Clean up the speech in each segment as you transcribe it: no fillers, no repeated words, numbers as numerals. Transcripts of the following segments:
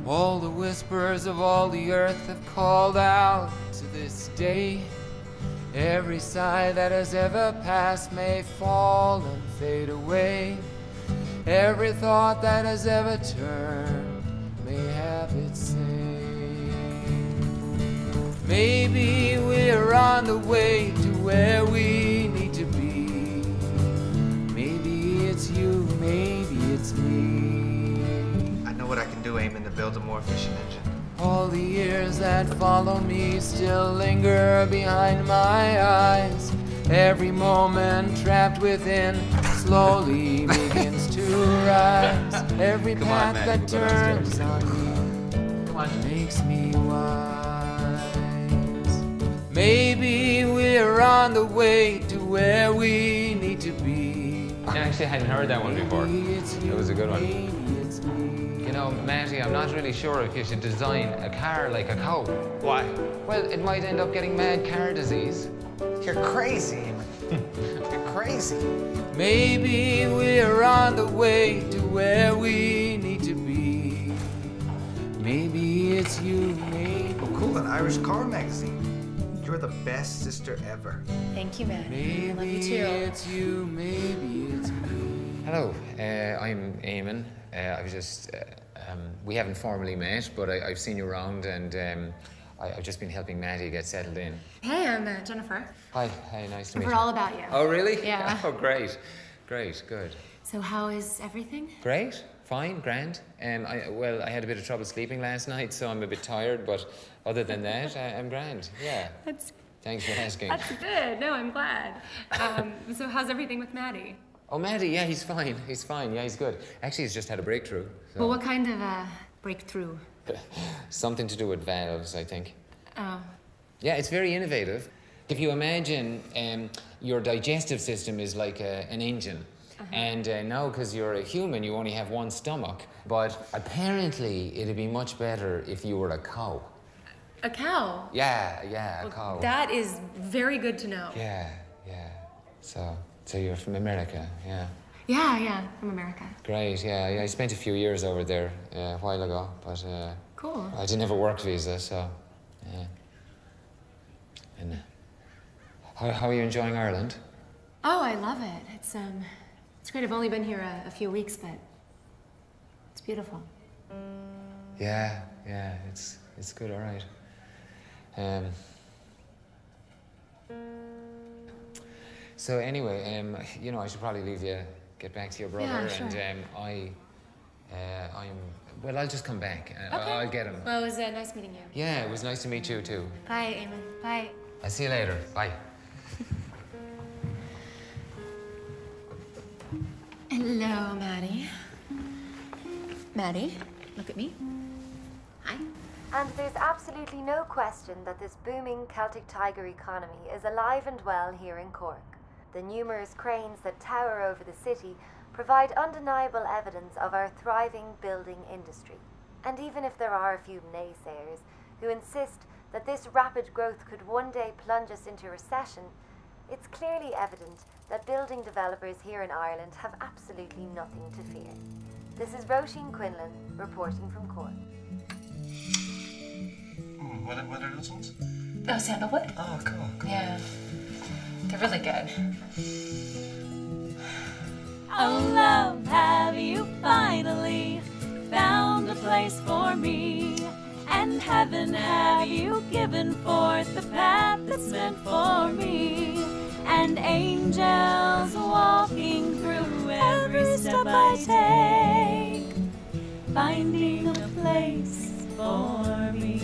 All the whispers of all the earth have called out to this day. Every sigh that has ever passed may fall and fade away. Every thought that has ever turned may have its say. Maybe we're on the way to where we need to be. Maybe it's you, maybe it's me. I know what I can do, Eamon, to build a more efficient engine. All the years that follow me still linger behind my eyes. Every moment trapped within slowly begins to rise. Every path that turns on me makes me wise. Maybe we're on the way to where we need to be. I actually hadn't heard that one before. It was a good one. You know, Matty, I'm not really sure if you should design a car like a cow. Why? Well, it might end up getting mad car disease. You're crazy. You're crazy. Maybe we're on the way to where we need to be. Maybe it's you, maybe. Oh, cool, an Irish car magazine. You're the best sister ever. Thank you, man. Maybe I love you too. it's you, maybe it's me. Hello, I'm Eamon. I've just, we haven't formally met, but I've seen you around and I've just been helping Matty get settled in. Hey, I'm Jennifer. Hi, nice to meet I've you. heard all about you. Oh, really? Yeah. Oh, great, good. So how is everything? Great, fine, grand. Well, I had a bit of trouble sleeping last night, so I'm a bit tired, but other than that, I'm grand, yeah. Thanks for asking. That's good. No, I'm glad. So how's everything with Maddie? Oh, Matty, yeah, he's fine, yeah, he's good. Actually, he's just had a breakthrough. So. Well, what kind of breakthrough? Something to do with valves, I think. Oh. Yeah, it's very innovative. If you imagine your digestive system is like an engine. And now, because you're a human, you only have one stomach. But apparently, it'd be much better if you were a cow. A cow? Yeah, a cow. That is very good to know. Yeah. So you're from America, yeah? Yeah, from America. Great, yeah. I spent a few years over there a while ago, but Cool. I didn't have a work visa, so yeah. And how are you enjoying Ireland? Oh, I love it. It's great. I've only been here a few weeks, but it's beautiful. Yeah, it's good, all right. So anyway, you know, I should probably leave you, get back to your brother, Yeah, sure. and well, I'll just come back. Okay. I'll get him. Well, it was nice meeting you. Yeah, it was nice to meet you too. Bye, Eamon. Bye. I'll see you later. Bye. Hello, Maddie. Maddie, look at me. Hi. And there's absolutely no question that this booming Celtic Tiger economy is alive and well here in Cork. The numerous cranes that tower over the city provide undeniable evidence of our thriving building industry. And even if there are a few naysayers who insist that this rapid growth could one day plunge us into recession, it's clearly evident that building developers here in Ireland have absolutely nothing to fear. This is Roisin Quinlan reporting from Cork. What are those ones? Oh, sandalwood? Oh, cool. Yeah. They're really good. Oh, love, have you finally found a place for me? And heaven, have you given forth the path that's meant for me? And angels walking through every step I take, finding a place for me.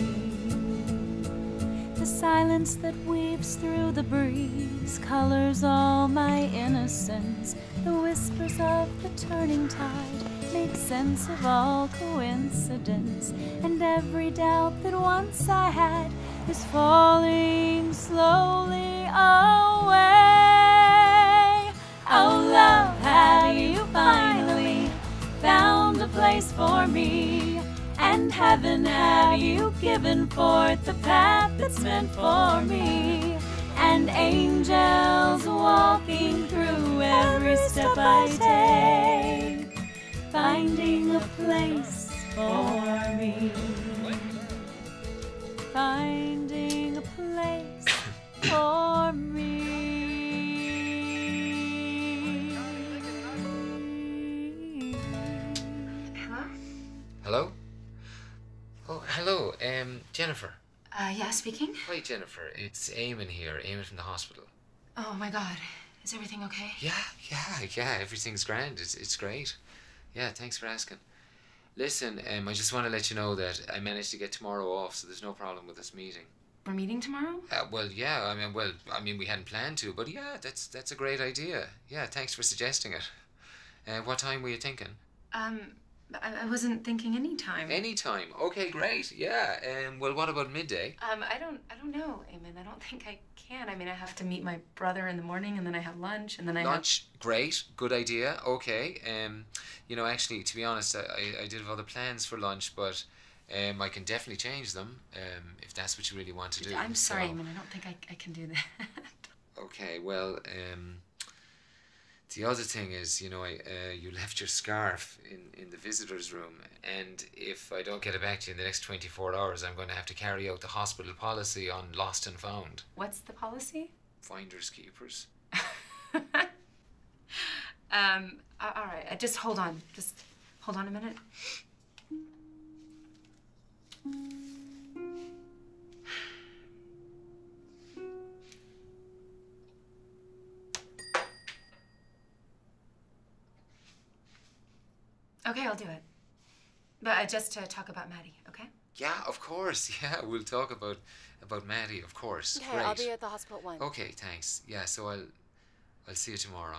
The silence that weaves through the breeze colors all my innocence. The whispers of the turning tide make sense of all coincidence. And every doubt that once I had is falling slowly away. Oh, love, have you finally found a place for me? And heaven, have you given forth the path that's meant for me? And angels walking through every step I take, finding a place for me. me. Finding a place for me. Hello? Oh, hello. Jennifer. Yeah, speaking? Hi, Jennifer. It's Eamon here. Eamon from the hospital. Oh my God. Is everything okay? Yeah. Everything's grand. It's great. Yeah, thanks for asking. Listen, I just want to let you know that I managed to get tomorrow off, so there's no problem with this meeting. We're meeting tomorrow? Well, yeah. I mean, we hadn't planned to, but yeah, that's a great idea. Yeah, thanks for suggesting it. What time were you thinking? I wasn't thinking any time. Anytime. Okay, great. Yeah. Well, what about midday? I don't know, Eamon. I don't think I can. I mean, I have to meet my brother in the morning, and then I have lunch, and then Lunch, great, good idea. Okay. You know, actually, to be honest, I did have other plans for lunch, but I can definitely change them if that's what you really want to do. I'm sorry, So- Eamon. I don't think I can do that. Okay. Well, the other thing is, you know, you left your scarf in the visitors' room, and if I don't get it back to you in the next 24 hours, I'm going to have to carry out the hospital policy on lost and found. What's the policy? Finders keepers. All right. Just hold on. Just hold on a minute. Okay, I'll do it. But just to talk about Maddie, okay? Yeah, of course. Yeah, we'll talk about Maddie, of course. Okay, Great. I'll be at the hospital at 1. Okay, thanks. Yeah, so I'll see you tomorrow.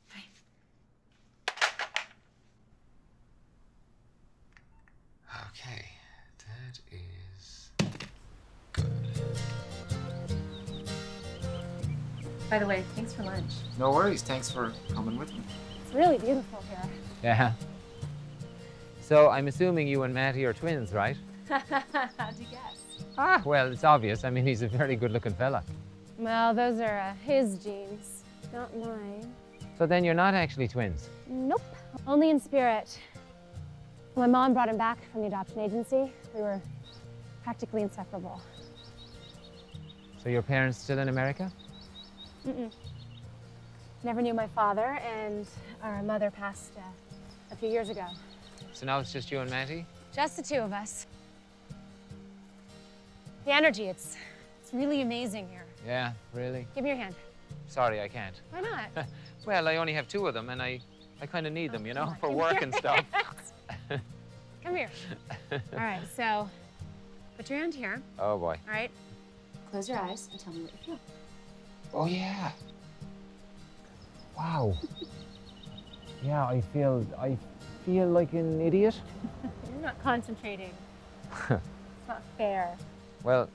Bye. Okay, that is good. By the way, thanks for lunch. No worries. Thanks for coming with me. It's really beautiful here. Yeah. So I'm assuming you and Matty are twins, right? How'd you guess? Ah, well, it's obvious. I mean, he's a very good-looking fella. Well, those are his genes, not mine. So then you're not actually twins? Nope, only in spirit. When my mom brought him back from the adoption agency, we were practically inseparable. So your parents still in America? Mm-mm. Never knew my father, and our mother passed a few years ago. So now it's just you and Matty? Just the two of us. The energy, it's really amazing here. Yeah, really? Give me your hand. Sorry, I can't. Why not? Well, I only have 2 of them, and I kind of need them, you know, come on, for give me work your and stuff. Come here. All right, so put your hand here. Oh, boy. All right. Close your eyes and tell me what you feel. Oh, yeah. Wow. Yeah, I feel like an idiot. You're not concentrating. It's not fair. Well,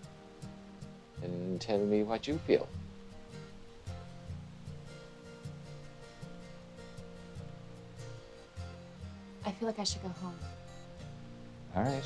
then tell me what you feel. I feel like I should go home. All right.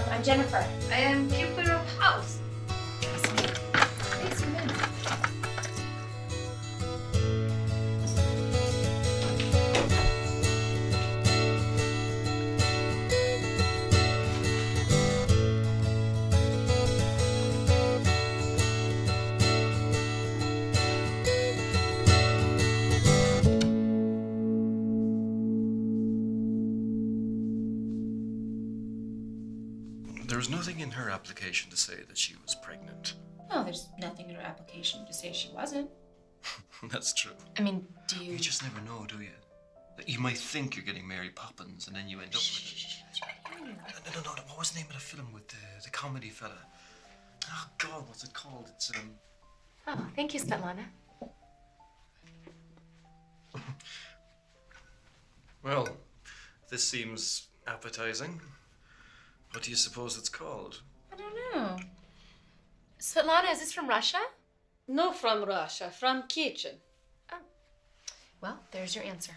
I'm Jennifer. I am Cupid of House. Please come in. There was nothing in her application to say that she was pregnant. No, there's nothing in her application to say she wasn't. That's true. I mean, do you... You just never know, do you? Like, you might think you're getting Mary Poppins, and then you end up with it. No. What was the name of the film with the comedy fella? Oh God, what's it called? It's Oh, thank you, Svetlana. Well, this seems appetizing. What do you suppose it's called? I don't know. Svetlana, is this from Russia? No from Russia, from kitchen. Oh. Well, there's your answer.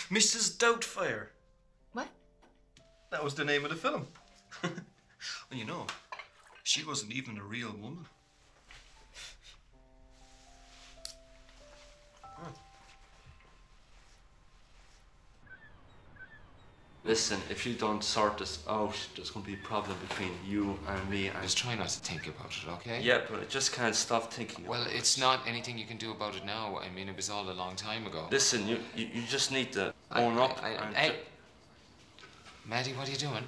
Mrs. Doubtfire. What? That was the name of the film. Well, you know, she wasn't even a real woman. Listen, if you don't sort this out, there's going to be a problem between you and me. And Just try not to think about it, okay? yeah, but I just can't stop thinking. Well, it's not anything you can do about it now. I mean, it was all a long time ago. Listen, you just need to own up. Maddie, what are you doing?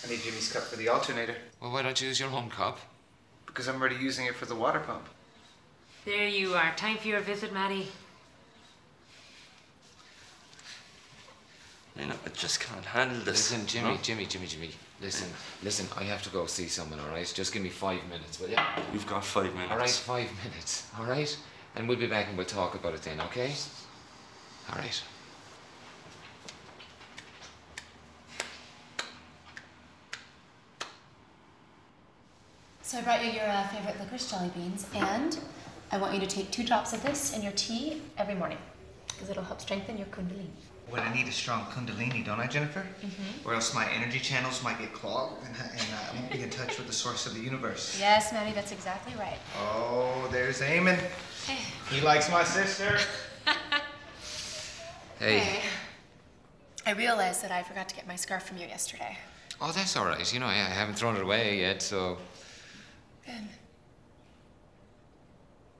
I need Jimmy's cup for the alternator. Well, why don't you use your own cup? Because I'm already using it for the water pump. There you are. Time for your visit, Maddie. You know, I just can't handle this. Listen, Jimmy. Listen, I have to go see someone, all right? Just give me 5 minutes, will you? You've got 5 minutes. All right, 5 minutes, all right? And we'll be back and we'll talk about it then, okay? All right. So I brought you your favorite licorice jelly beans, and I want you to take 2 drops of this in your tea every morning, because it'll help strengthen your kundalini. Well, I need a strong kundalini, don't I, Jennifer? Or else my energy channels might get clogged and I won't be in touch with the source of the universe. Yes, Maddie, that's exactly right. Oh, there's Eamon. Hey. He likes my sister. Hey. I realized that I forgot to get my scarf from you yesterday. Oh, that's all right. You know, I haven't thrown it away yet, so... Good.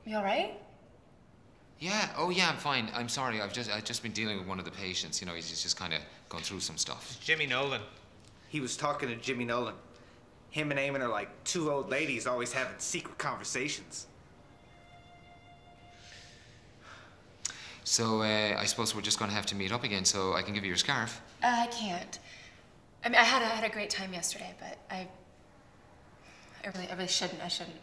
You all right? Yeah, oh yeah, I'm fine. I'm sorry, I've just been dealing with one of the patients. You know, he's just kind of going through some stuff. Jimmy Nolan. He was talking to Jimmy Nolan. Him and Eamon are like 2 old ladies always having secret conversations. So, I suppose we're just going to have to meet up again so I can give you your scarf. I can't. I mean, I had a great time yesterday, but I really shouldn't. I shouldn't.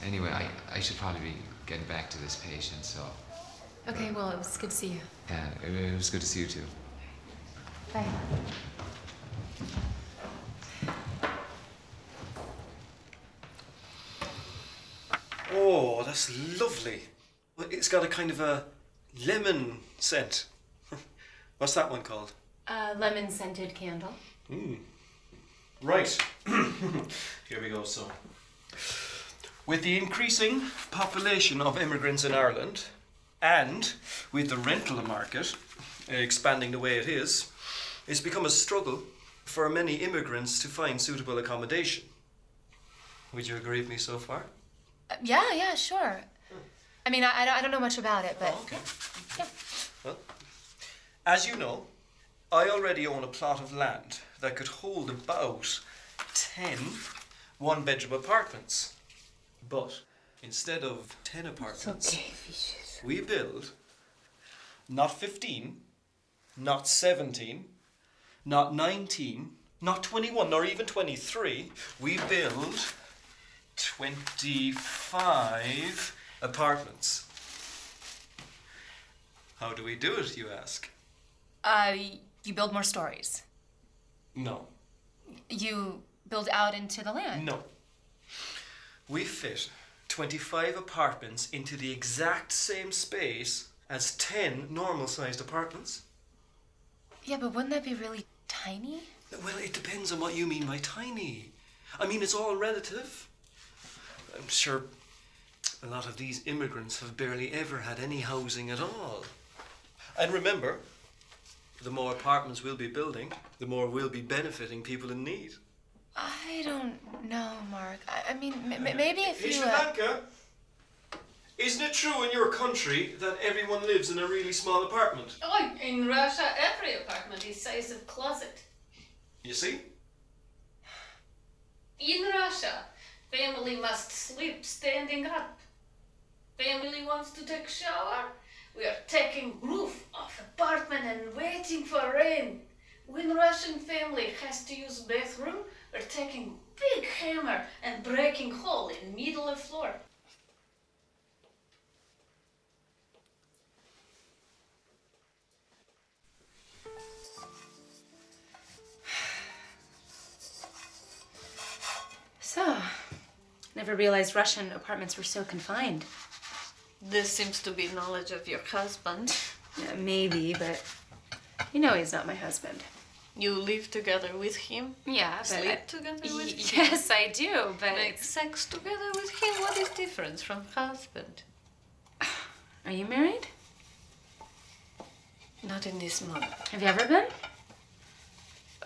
Anyway, I should probably be getting back to this patient, so... Okay, well, it was good to see you. Yeah, it was good to see you too. Bye. Oh, that's lovely. Well, it's got a kind of a lemon scent. What's that one called? Lemon-scented candle. Right. Here we go, so. With the increasing population of immigrants in Ireland, and with the rental market expanding the way it is, it's become a struggle for many immigrants to find suitable accommodation. Would you agree with me so far? Yeah, sure. I mean, I don't know much about it, but... Oh, okay. Yeah. Well, as you know, I already own a plot of land that could hold about 10 one-bedroom apartments. But instead of 10 apartments, we build not 15, not 17, not 19, not 21, nor even 23. We build 25 apartments. How do we do it, you ask? You build more stories. No. You build out into the land. No. We fit 25 apartments into the exact same space as 10 normal-sized apartments. Yeah, but wouldn't that be really tiny? Well, it depends on what you mean by tiny. I mean, it's all relative. I'm sure a lot of these immigrants have barely ever had any housing at all. And remember, the more apartments we'll be building, the more we'll be benefiting people in need. I don't know, Mark. I mean, maybe if Hey, you... Sri Lanka, isn't it true in your country that everyone lives in a really small apartment? Oh, in Russia, every apartment is size of closet. You see? In Russia, family must sleep standing up. Family wants to take shower. We are taking roof off apartment and waiting for rain. When Russian family has to use bathroom, we're taking big hammer and breaking hole in middle of floor. Never realized Russian apartments were so confined. This seems to be knowledge of your husband. Yeah, maybe, but you know he's not my husband. You live together with him? Yeah, but Sleep together with him? Yes, I do, but... Make sex together with him? What is different from husband? Are you married? Not in this month. Have you ever been?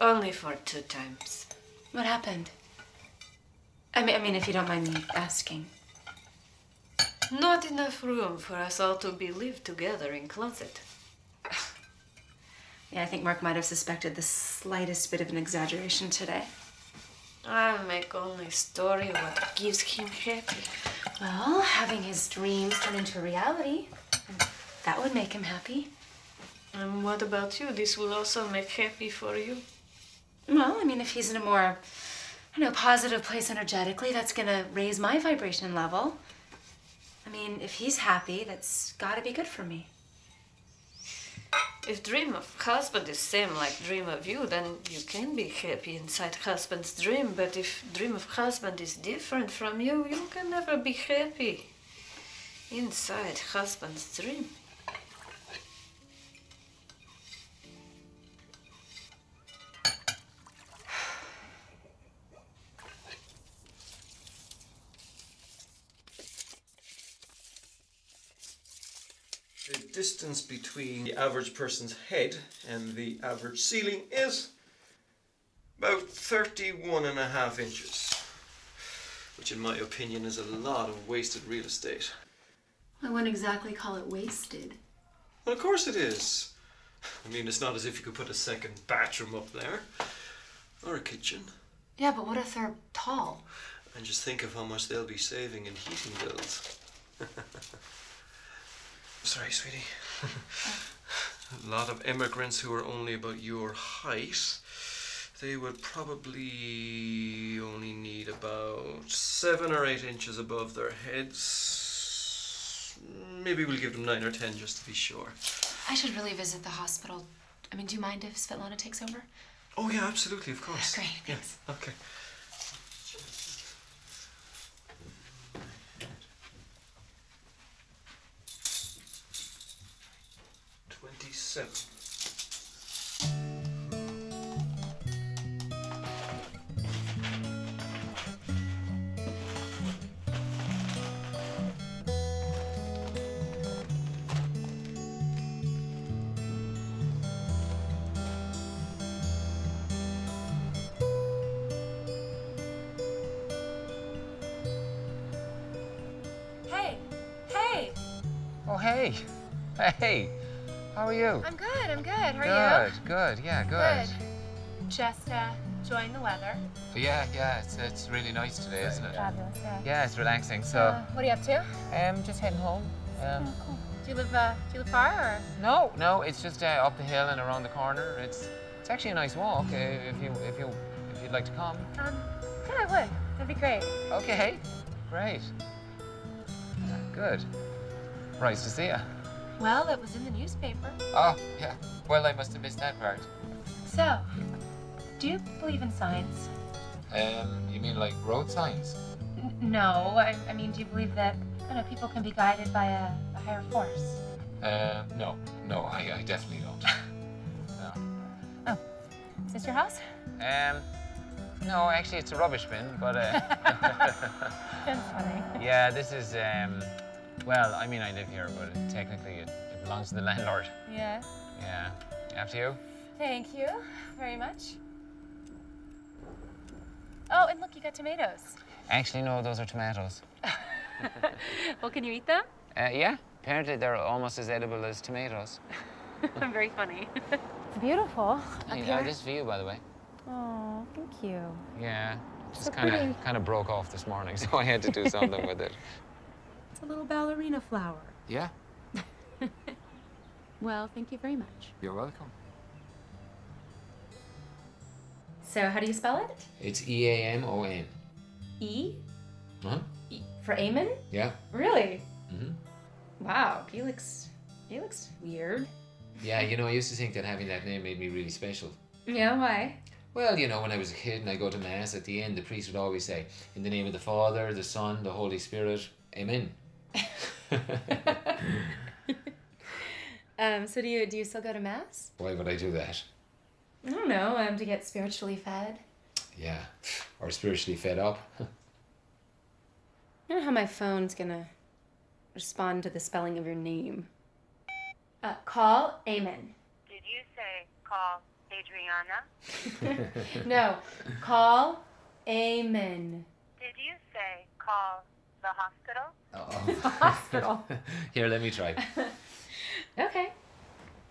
Only for 2 times. What happened? I mean, if you don't mind me asking. Not enough room for us all to be live together in closet. Yeah, I think Mark might have suspected the slightest bit of an exaggeration today. I make only story what gives him happy. Well, having his dreams turn into reality, that would make him happy. And what about you? This will also make happy for you? Well, I mean, if he's in a more, I don't know, positive place energetically, that's gonna raise my vibration level. I mean, if he's happy, that's gotta be good for me. If dream of husband is same like dream of you, then you can be happy inside husband's dream. But if dream of husband is different from you, you can never be happy inside husband's dream. The distance between the average person's head and the average ceiling is about 31.5 inches, which in my opinion is a lot of wasted real estate. I wouldn't exactly call it wasted. Well, of course it is. I mean, it's not as if you could put a second bathroom up there, or a kitchen. Yeah, but what if they're tall? And just think of how much they'll be saving in heating bills. Sorry, sweetie. A lot of immigrants who are only about your height, they would probably only need about 7 or 8 inches above their heads. Maybe we'll give them 9 or 10 just to be sure. I should really visit the hospital. I mean, do you mind if Svetlana takes over? Oh yeah, absolutely, of course. Great, thanks. Yeah, okay. 27. Hey! Hey! Oh, hey. Hey. How are you? I'm good. How are you? Good. Yeah, good. Just enjoying the weather. Yeah. It's really nice today, isn't it? Fabulous, yeah. Yeah, it's relaxing. So, What are you up to? just heading home. Cool. Do you live far or? No, it's just up the hill and around the corner. It's actually a nice walk. If you'd like to come. Yeah, I would. That'd be great. Okay, great. Yeah, good. Nice to see you. Well, it was in the newspaper. Oh, yeah. Well, I must have missed that part. So, do you believe in signs? You mean like road signs? No, I mean, do you believe that, people can be guided by a higher force? No, I definitely don't. No. Oh, is this your house? No, actually it's a rubbish bin, but That's funny. yeah, this is, well, I mean, I live here, but technically it belongs to the landlord. Yeah. Yeah. After you? Thank you very much. Oh, and look, you got tomatoes. Actually, no, those are tomatoes. Well, can you eat them? Yeah, apparently they're almost as edible as tomatoes. I'm very funny. It's beautiful up here. This view, by the way. Oh, thank you. Yeah, just So kind pretty. of broke off this morning, so I had to do something with it. It's a little ballerina flower. Yeah, Well, thank you very much. you're welcome. So, how do you spell it? It's E-A-M-O-N. E? Huh? E for Eamon? Yeah. Really? Mm-hmm. Wow, he looks weird. Yeah, I used to think that having that name made me really special. Yeah, why? Well, you know, when I was a kid and I go to Mass, at the end, the priest would always say, in the name of the Father, the Son, the Holy Spirit, Amen. So do you still go to Mass? Why would I do that? I don't know, to get spiritually fed. Yeah, or spiritually fed up. I don't know how my phone's gonna respond to the spelling of your name. Call Amen. Did you say call Adriana? No, call Amen. Did you say call the hospital? Uh-oh. Hospital. Here, let me try. Okay.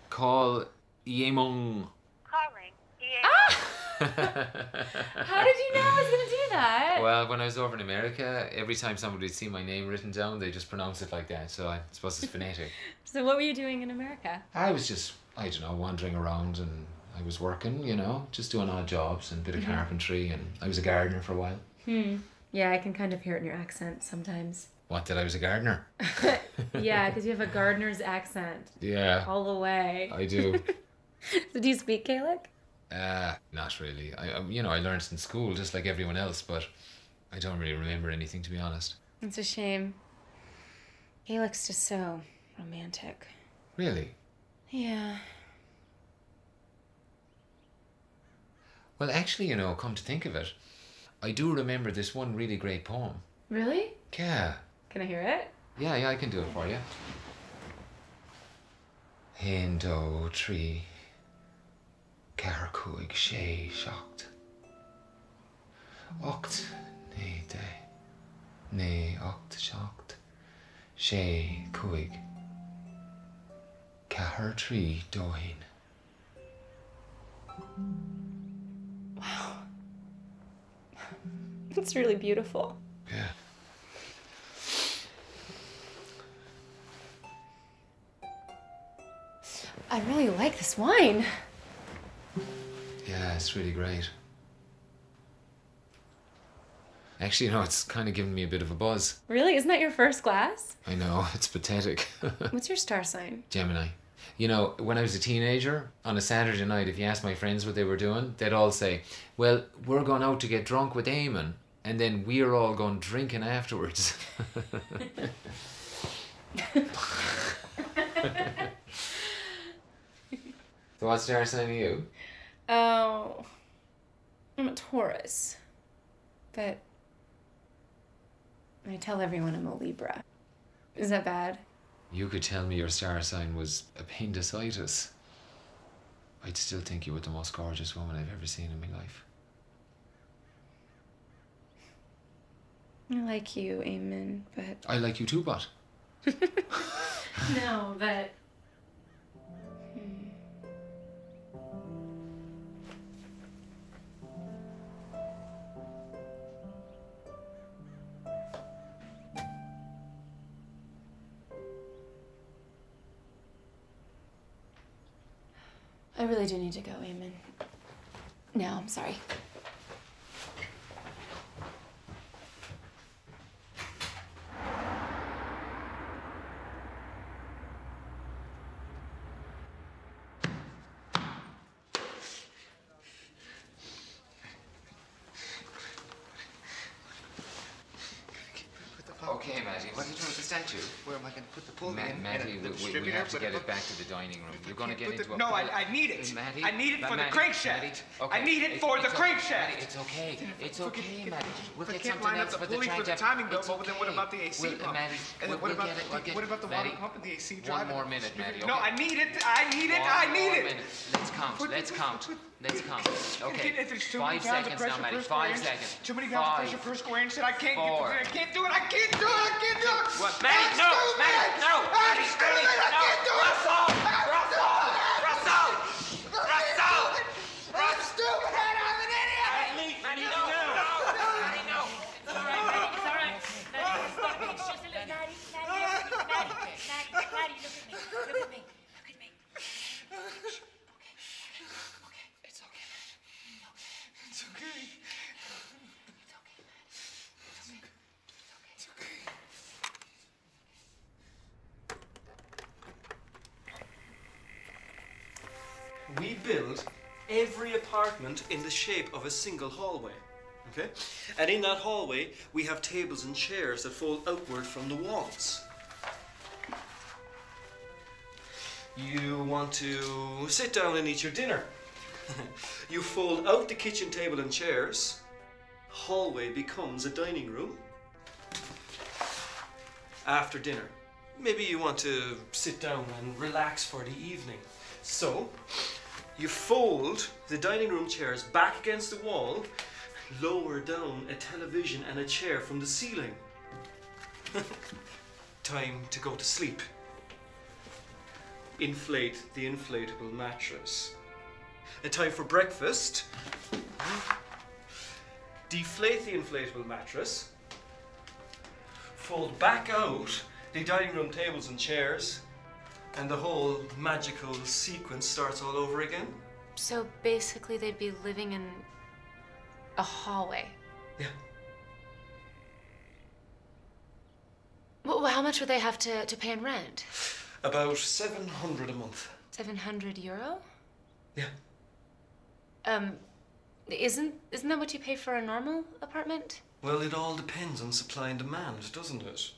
Call Yemong. Calling EA. How did you know I was gonna do that? Well, when I was over in America, every time somebody would see my name written down, they just pronounce it like that. So I suppose it's phonetic. So what were you doing in America? I was just, I don't know, wandering around, and I was working, you know, just doing odd jobs and a bit of carpentry, and I was a gardener for a while. Yeah, I can kind of hear it in your accent sometimes. What, that I was a gardener? Yeah, because you have a gardener's accent. Yeah. All the way. I do. So do you speak Gaelic? Not really. You know, I learned in school just like everyone else, but I don't really remember anything, to be honest. It's a shame. Gaelic's just so romantic. Really? Yeah. Well, actually, you know, come to think of it, I do remember this one really great poem. Really? Yeah. Can I hear it? Yeah, I can do it for you. Hendo tree, Carcuig she shocked. Oct ne de, ne oct shocked. She cuig, Cahar tree dohin. Wow. It's really beautiful. Yeah. I really like this wine. Yeah, it's really great. Actually, you know, it's kind of giving me a bit of a buzz. Really? Isn't that your first glass? I know, it's pathetic. What's your star sign? Gemini. You know, when I was a teenager, on a Saturday night, if you asked my friends what they were doing, they'd all say, well, we're going out to get drunk with Eamon, and then we're all going drinking afterwards. So what star sign are you? Oh, I'm a Taurus. But I tell everyone I'm a Libra. Is that bad? You could tell me your star sign was appendicitis. I'd still think you were the most gorgeous woman I've ever seen in my life. I like you, Eamon, but... I like you too, but... No, but... I really do need to go, Eamon. No, I'm sorry. Okay, Matty, what are you doing with the statue? Where am I going to put the pull Matty, we have to get it back to the dining room. You're going to get into a... No, I need it. Matty, I need it for the Matty, crankshaft. Matty, okay. I need it for the crankshaft. Matty, it's okay. It's okay, Matty. We'll I get can't something line up else the for the pulley for the crankshaft. timing belt, It's but then what okay. about the AC pump? Matty, And then what about the water Matty, pump and the AC one drive? more minute, Matty. No, okay? I need it. I need it. I One need more it. minute. Let's count. Let's count. Let's count. Okay. If there's too 5 many pounds of seconds pressure now, Matty. per square 5 inch, seconds. Too many pounds of 5, pressure per square inch that I can't 4. get. I can't do it. I can't do it. I can't do it. What? Matty, no! Matty, no! Matty, stupid. I can't do it. Russell! Russell! Russell! Russell! I'm stupid. I'm an idiot. Matty, no! Matty, no! It's all right, Maddie. It's all right. Maddie, stop it. It's just a little... Maddie, look at me. Look at me. Look at me. Okay. It's okay, Matty. It's okay. We build every apartment in the shape of a single hallway. Okay? And in that hallway, we have tables and chairs that fold outward from the walls. You want to sit down and eat your dinner. You fold out the kitchen table and chairs. Hallway becomes a dining room. After dinner, maybe you want to sit down and relax for the evening. So, you fold the dining room chairs back against the wall, lower down a television and a chair from the ceiling. Time to go to sleep. Inflate the inflatable mattress. A time for breakfast. Deflate the inflatable mattress. Fold back out the dining room tables and chairs, and the whole magical sequence starts all over again. So basically they'd be living in a hallway. Yeah. Well, how much would they have to pay in rent? About 700 a month. 700 euro? Yeah. Isn't that what you pay for a normal apartment? Well, it all depends on supply and demand, doesn't it?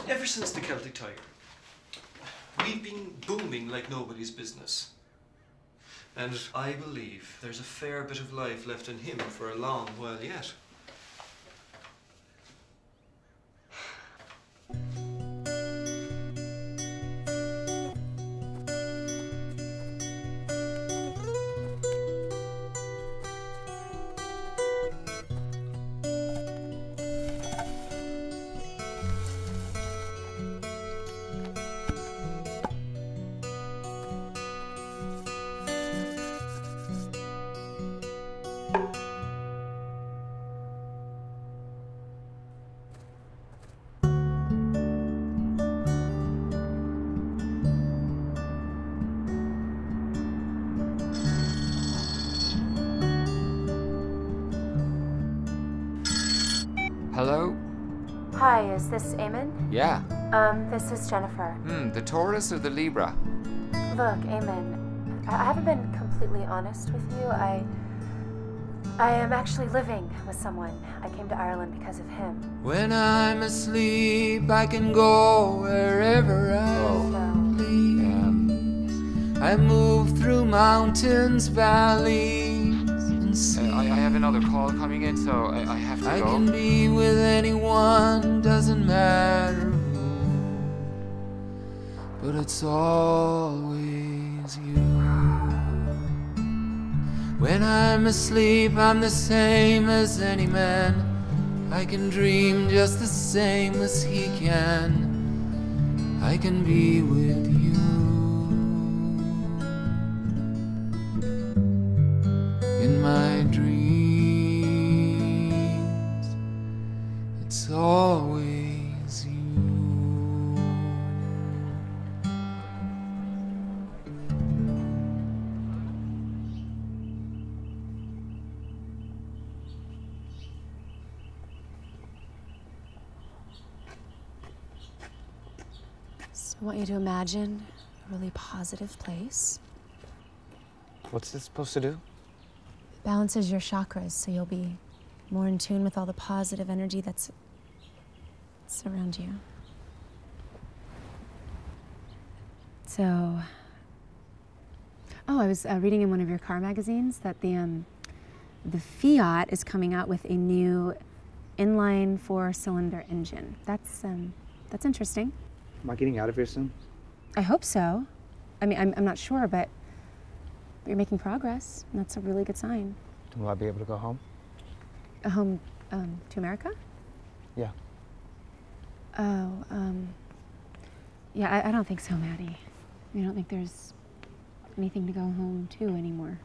Ever since the Celtic Tiger, we've been booming like nobody's business. And I believe there's a fair bit of life left in him for a long while yet. Hello? Hi, is this Eamon? Yeah. This is Jennifer. The Taurus or the Libra? Look, Eamon, I haven't been completely honest with you. I am actually living with someone. I came to Ireland because of him. When I'm asleep, I can go wherever I please. I move through mountains, valleys, and seas. I have another call coming in, so I have to go. I can be with anyone, doesn't matter who, but it's always you. When I'm asleep, I'm the same as any man. I can dream just the same as he can. I can be with you. In my dreams, it's always you. So I want you to imagine a really positive place. What's this supposed to do? Balances your chakras so you'll be more in tune with all the positive energy that's around you. So, I was reading in one of your car magazines that the Fiat is coming out with a new inline 4-cylinder engine. That's interesting. Am I getting out of here soon? I hope so. I mean, I'm not sure, but you're making progress, and that's a really good sign. Will I be able to go home? Home to America? Yeah. Oh, yeah, I don't think so, Maddie. I don't think there's anything to go home to anymore.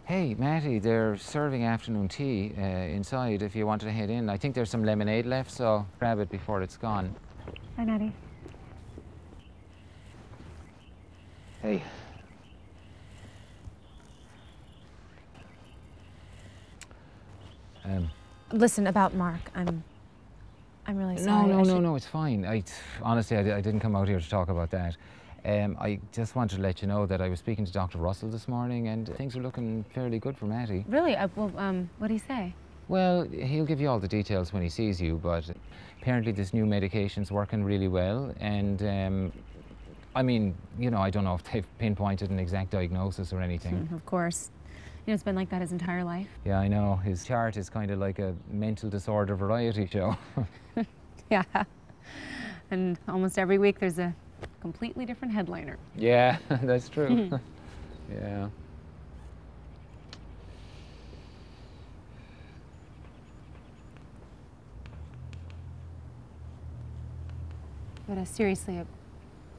Hey, Matty, they're serving afternoon tea inside if you wanted to head in. I think there's some lemonade left, so grab it before it's gone. Hi, Maddie. Hey. Listen, about Mark, I'm really sorry. No, it's fine. Honestly, I didn't come out here to talk about that. I just wanted to let you know that I was speaking to Dr. Russell this morning, and things are looking fairly good for Matty. Really? Well, what did he say? Well, he'll give you all the details when he sees you, but apparently this new medication's working really well, and I mean, you know, I don't know if they've pinpointed an exact diagnosis or anything. Of course. You know, it's been like that his entire life. Yeah, I know. His chart is kind of like a mental disorder variety show. Yeah. And almost every week there's a completely different headliner. Yeah, that's true. Yeah. But seriously,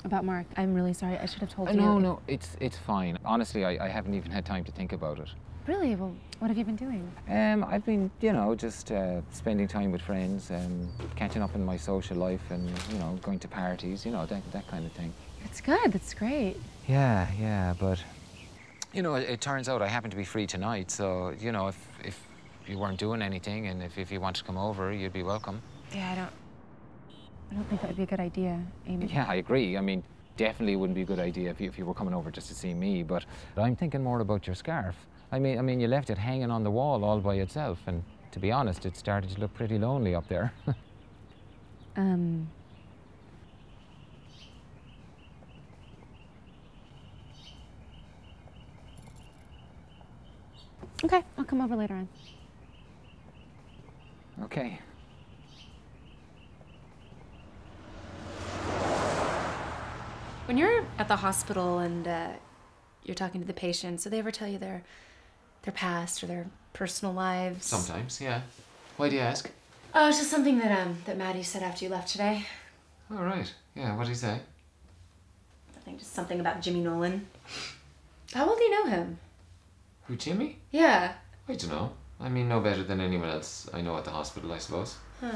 about Mark, I'm really sorry. I should have told you. No, it's fine. Honestly, I haven't even had time to think about it. Really? Well, what have you been doing? I've been, you know, just spending time with friends, catching up in my social life, and, you know, going to parties, you know, that kind of thing. That's good. That's great. Yeah, but, you know, it turns out I happen to be free tonight, so, you know, if you weren't doing anything, and if you want to come over, you'd be welcome. Yeah, I don't think that would be a good idea, Amy. Yeah, I agree. I mean, definitely wouldn't be a good idea if you were coming over just to see me, but I'm thinking more about your scarf. I mean, you left it hanging on the wall all by itself, and to be honest, it started to look pretty lonely up there. Okay, I'll come over later on. Okay. When you're at the hospital and you're talking to the patients, do they ever tell you their past or their personal lives? Sometimes, yeah. Why do you ask? Oh, it's just something that that Maddie said after you left today. All right. Yeah, what did he say? I think just something about Jimmy Nolan. How well do you know him? Who, Jimmy? Yeah. I don't know. I mean, no better than anyone else I know at the hospital, I suppose. Huh.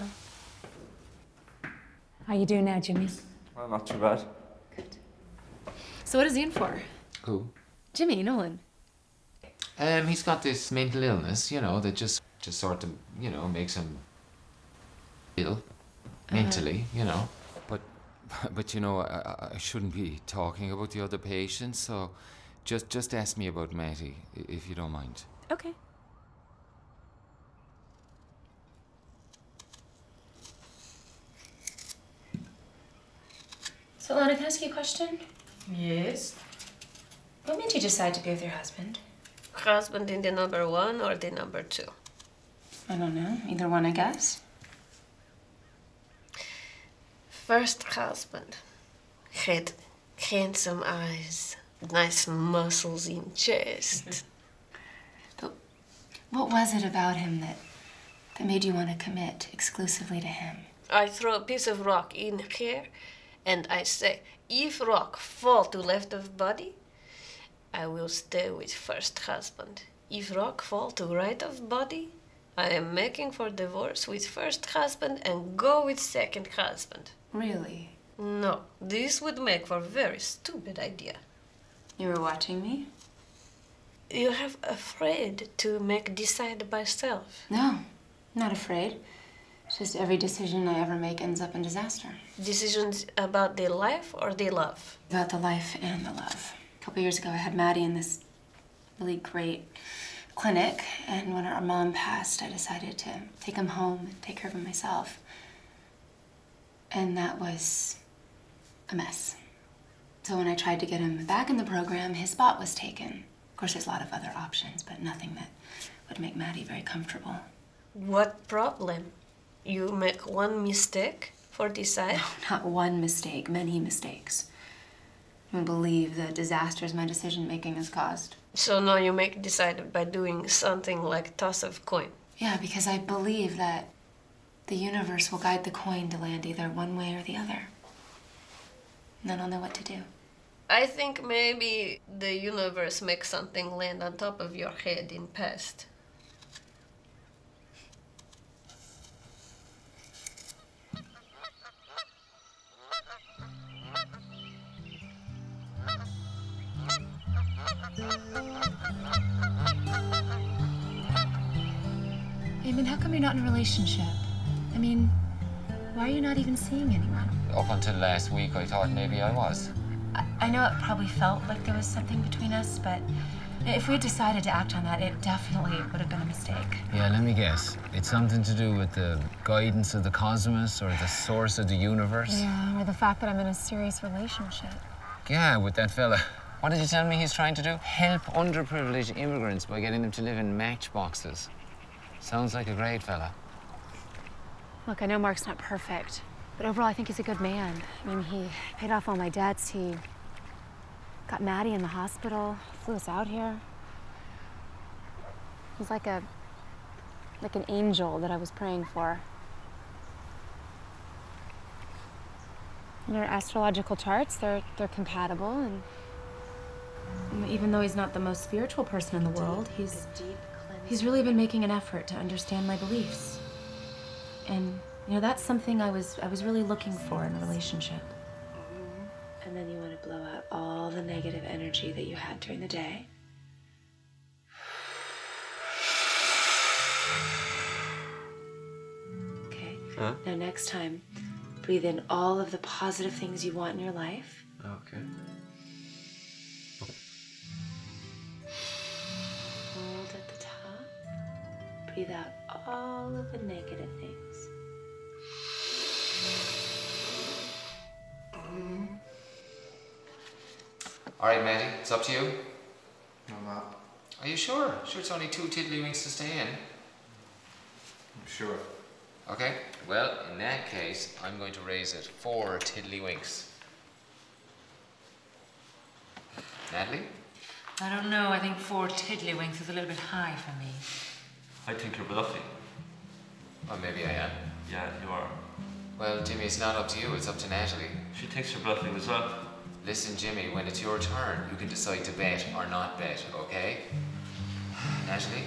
How you doing now, Jimmy? Well, not too bad. So what is he in for? Who? Jimmy Nolan. He's got this mental illness, you know, that just sort of, you know, makes him ill mentally, you know. But you know, I shouldn't be talking about the other patients, so just ask me about Matty, if you don't mind. Okay. So, Lana, can I ask you a question? Yes. What made you decide to be with your husband? Husband in the number 1 or the number 2? I don't know. Either one, I guess. First husband. Had handsome eyes, nice muscles in chest. But what was it about him that made you want to commit exclusively to him? I throw a piece of rock in here, and I say, if rock fall to left of body, I will stay with first husband. If rock fall to right of body, I am making for divorce with first husband and go with second husband. Really? No, this would make for a very stupid idea. You were watching me? You have afraid to make decide by self. No, not afraid. It's just every decision I ever make ends up in disaster. Decisions about the life or the love? About the life and the love. A couple years ago, I had Maddie in this really great clinic, and when our mom passed, I decided to take him home and take care of him myself. And that was a mess. So when I tried to get him back in the program, his spot was taken. Of course, there's a lot of other options, but nothing that would make Maddie very comfortable. What problem? You make one mistake for decide? No, not one mistake, many mistakes. I believe the disasters my decision-making has caused. So now you make decide by doing something like toss of coin? Yeah, because I believe that the universe will guide the coin to land either one way or the other. And then I'll know what to do. I think maybe the universe makes something land on top of your head in past. Eamon, how come you're not in a relationship? I mean, why are you not even seeing anyone? Up until last week, I thought maybe I was. I know it probably felt like there was something between us, but if we had decided to act on that, it definitely would have been a mistake. Yeah, let me guess. It's something to do with the guidance of the cosmos or the source of the universe? Yeah, or the fact that I'm in a serious relationship. Yeah, with that fella. What did you tell me he's trying to do? Help underprivileged immigrants by getting them to live in matchboxes. Sounds like a great fella. Look, I know Mark's not perfect, but overall I think he's a good man. I mean, he paid off all my debts, he got Maddie in the hospital, flew us out here. He's like an angel that I was praying for. In our astrological charts, they're compatible, and even though he's not the most spiritual person in the world, he's really been making an effort to understand my beliefs. And you know, that's something I was really looking for in a relationship. And then you want to blow out all the negative energy that you had during the day. Okay. Huh? Now next time, breathe in all of the positive things you want in your life. Okay. Hold at the top. Breathe out all of the negative things. All right, Maddie, it's up to you. I'm up. Are you sure? Sure, it's only 2 tiddlywinks to stay in. I'm sure. Okay, well, in that case, I'm going to raise it 4 tiddlywinks. Natalie? I don't know. I think 4 tiddlywinks is a little bit high for me. I think you're bluffing. Well, maybe I am. Yeah, you are. Well, Jimmy, it's not up to you, it's up to Natalie. She thinks you're bluffing as well. Listen, Jimmy, when it's your turn, you can decide to bet or not bet, okay? Natalie?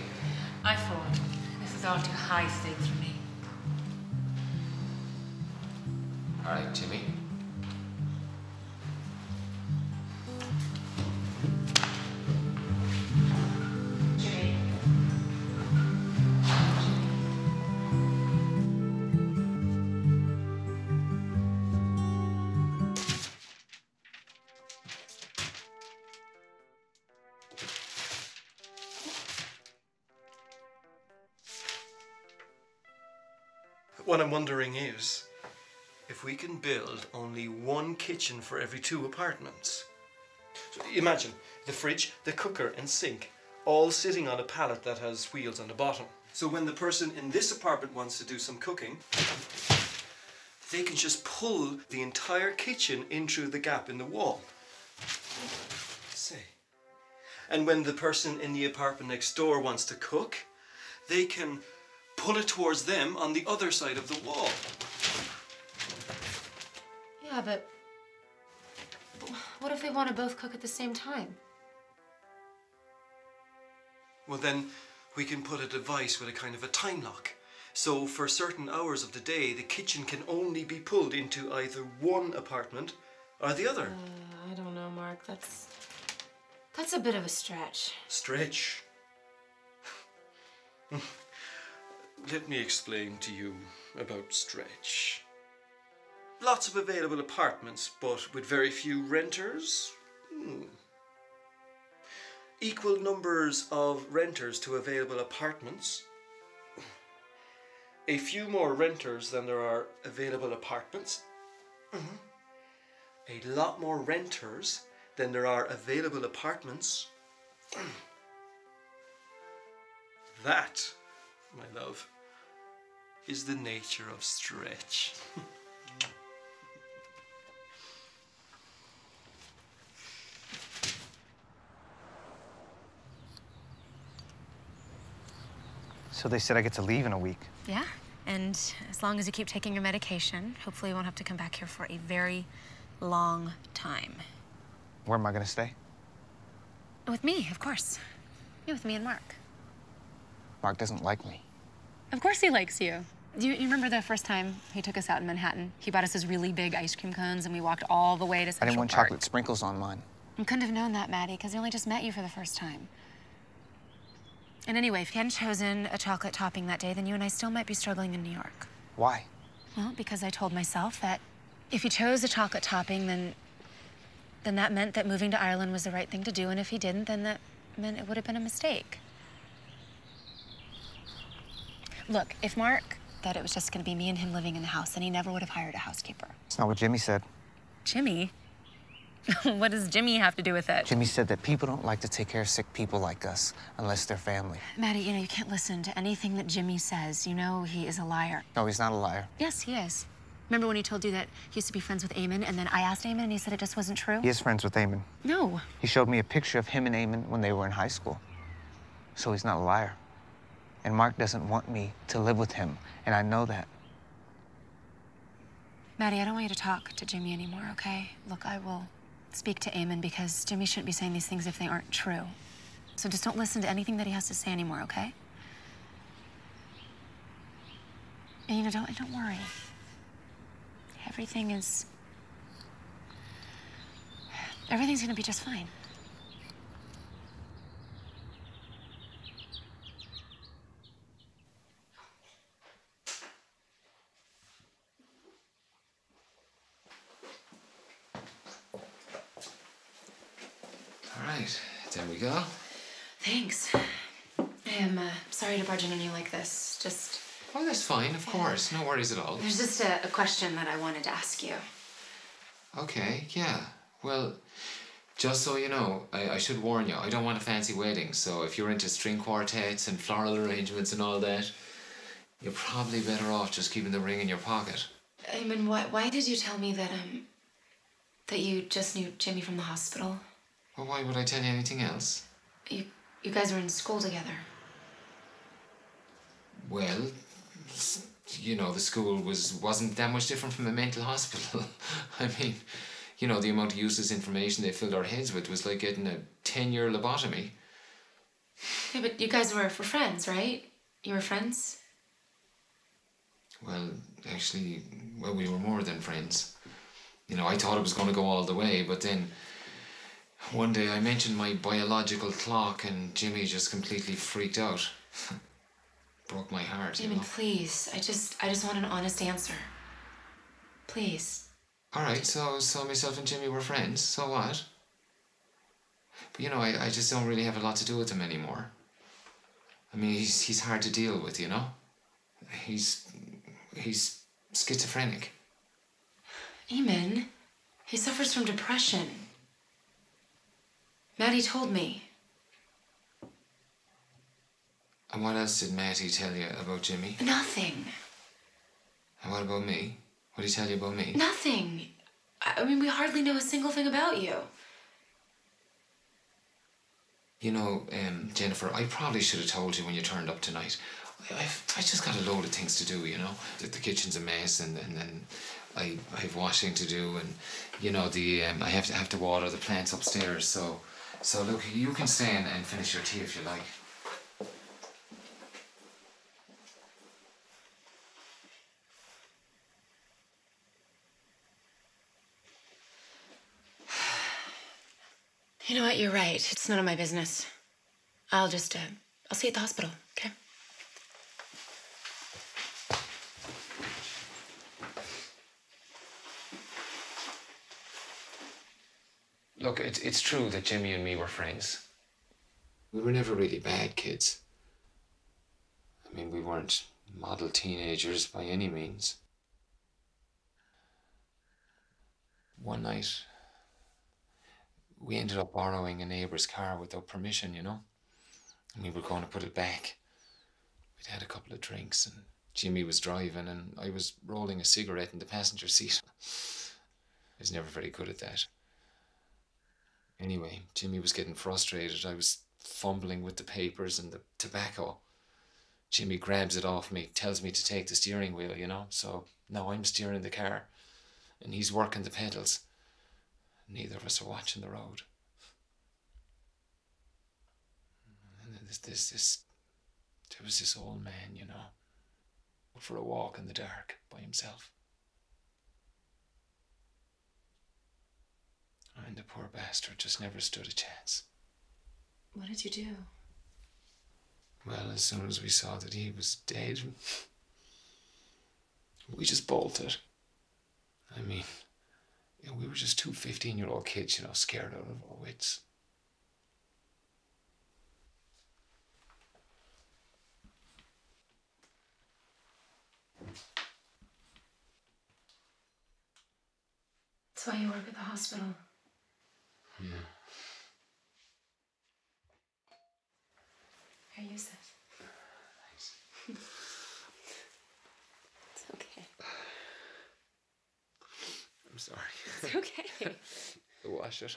I fold. This is all too high stakes for me. All right, Jimmy. Jimmy. What I'm wondering is, if we can build only 1 kitchen for every 2 apartments. So imagine the fridge, the cooker and sink all sitting on a pallet that has wheels on the bottom. So when the person in this apartment wants to do some cooking, they can just pull the entire kitchen in through the gap in the wall. See? And when the person in the apartment next door wants to cook, they can pull it towards them on the other side of the wall. Yeah, but what if they want to both cook at the same time? Well, then we can put a device with a kind of a time lock. So for certain hours of the day, the kitchen can only be pulled into either one apartment or the other. I don't know, Mark. That's a bit of a stretch. Stretch? Let me explain to you about stretch. Lots of available apartments, but with very few renters. Equal numbers of renters to available apartments. A few more renters than there are available apartments. A lot more renters than there are available apartments. That, my love, is the nature of stretch. So they said I get to leave in a week. Yeah, and as long as you keep taking your medication, hopefully you won't have to come back here for a very long time. Where am I gonna stay? With me, of course. Yeah, with me and Mark. Mark doesn't like me. Of course he likes you. You remember the first time he took us out in Manhattan? He bought us those really big ice cream cones and we walked all the way to Central Park. I didn't want chocolate sprinkles on mine. You couldn't have known that, Maddie, because he only just met you for the first time. And anyway, if he hadn't chosen a chocolate topping that day, then you and I still might be struggling in New York. Why? Well, because I told myself that if he chose a chocolate topping, then then that meant that moving to Ireland was the right thing to do, and if he didn't, then that meant it would have been a mistake. Look, if Mark thought it was just gonna be me and him living in the house, then he never would have hired a housekeeper. It's not what Jimmy said. Jimmy? What does Jimmy have to do with it? Jimmy said that people don't like to take care of sick people like us unless they're family. Maddie, you know, you can't listen to anything that Jimmy says. You know he is a liar. No, he's not a liar. Yes, he is. Remember when he told you that he used to be friends with Eamon, and then I asked Eamon and he said it just wasn't true? He is friends with Eamon. No. He showed me a picture of him and Eamon when they were in high school. So he's not a liar. And Mark doesn't want me to live with him, and I know that. Maddie, I don't want you to talk to Jimmy anymore, okay? Look, I will speak to Eamon because Jimmy shouldn't be saying these things if they aren't true. So just don't listen to anything that he has to say anymore, okay? And you know, don't worry. Everything's gonna be just fine. All right, there we go. Thanks. I am sorry to barge in on you like this. Just... Oh, that's fine, of course. No worries at all. There's just a question that I wanted to ask you. Okay, yeah. Well, just so you know, I should warn you, I don't want a fancy wedding, so if you're into string quartets and floral arrangements and all that, you're probably better off just keeping the ring in your pocket. Eamon, why did you tell me that you just knew Jimmy from the hospital? Well, why would I tell you anything else? You guys were in school together. Well, you know, the school wasn't that much different from a mental hospital. I mean, you know, the amount of useless information they filled our heads with was like getting a 10-year lobotomy. Yeah, but you guys were friends, right? You were friends? Well, actually, we were more than friends. You know, I thought it was going to go all the way, but then one day I mentioned my biological clock and Jimmy just completely freaked out. Broke my heart, you know. Eamon, please. I just want an honest answer. Please. All right, so myself and Jimmy were friends, so what? But you know, I just don't really have a lot to do with him anymore. I mean, he's hard to deal with, you know? He's schizophrenic. Eamon, he suffers from depression. Maddie told me. And what else did Matty tell you about Jimmy? Nothing. And what about me? What did he tell you about me? Nothing. I mean, we hardly know a single thing about you. You know, Jennifer, I probably should have told you when you turned up tonight. I just got a load of things to do, you know? The kitchen's a mess, and then I have washing to do, and, you know, I have to water the plants upstairs, so look, you can stay and finish your tea if you like. You know what? You're right. It's none of my business. I'll see you at the hospital, okay? Look, it's true that Jimmy and me were friends. We were never really bad kids. I mean, we weren't model teenagers by any means. One night, we ended up borrowing a neighbour's car without permission, you know? And we were going to put it back. We'd had a couple of drinks and Jimmy was driving and I was rolling a cigarette in the passenger seat. I was never very good at that. Anyway, Jimmy was getting frustrated. I was fumbling with the papers and the tobacco. Jimmy grabs it off me, tells me to take the steering wheel, you know? So now I'm steering the car and he's working the pedals. Neither of us are watching the road. And then there was this old man, you know, out for a walk in the dark by himself. And the poor bastard just never stood a chance. What did you do? Well, as soon as we saw that he was dead, we just bolted. I mean, You know, we were just two 15-year-old kids, you know, scared out of our wits. That's why you work at the hospital. Yeah. Here, use this. Thanks. It's okay. I'm sorry. It's okay. Wash it.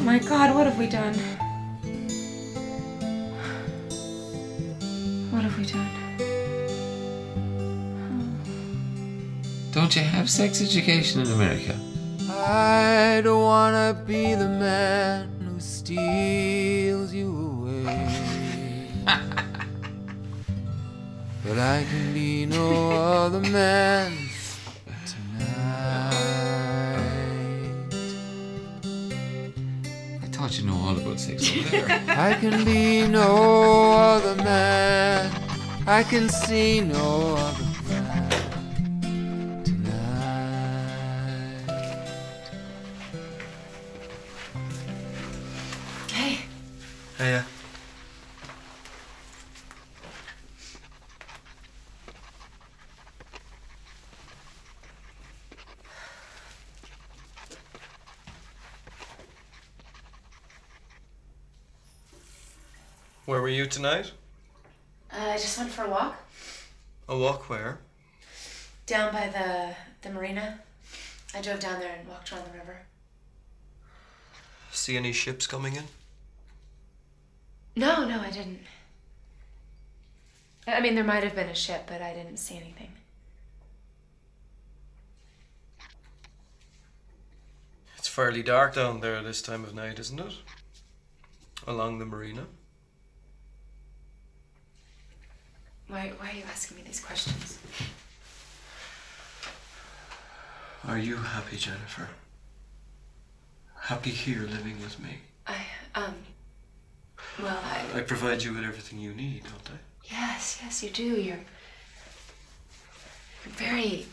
Oh my God, what have we done? What have we done? Don't you have sex education in America? I don't wanna be the man who steals you away. But I can be no other man tonight. I thought you know all about sex over there. I can be no other man. I can see no other man tonight. Hey. Hiya. Where were you tonight? I just went for a walk. A walk where? Down by the marina. I drove down there and walked around the river. See any ships coming in? No, I didn't. I mean, there might have been a ship, but I didn't see anything. It's fairly dark down there this time of night, isn't it? Along the marina. Why are you asking me these questions? Are you happy, Jennifer? Happy here living with me? Well, I provide you with everything you need, don't I? Yes, you do. You're very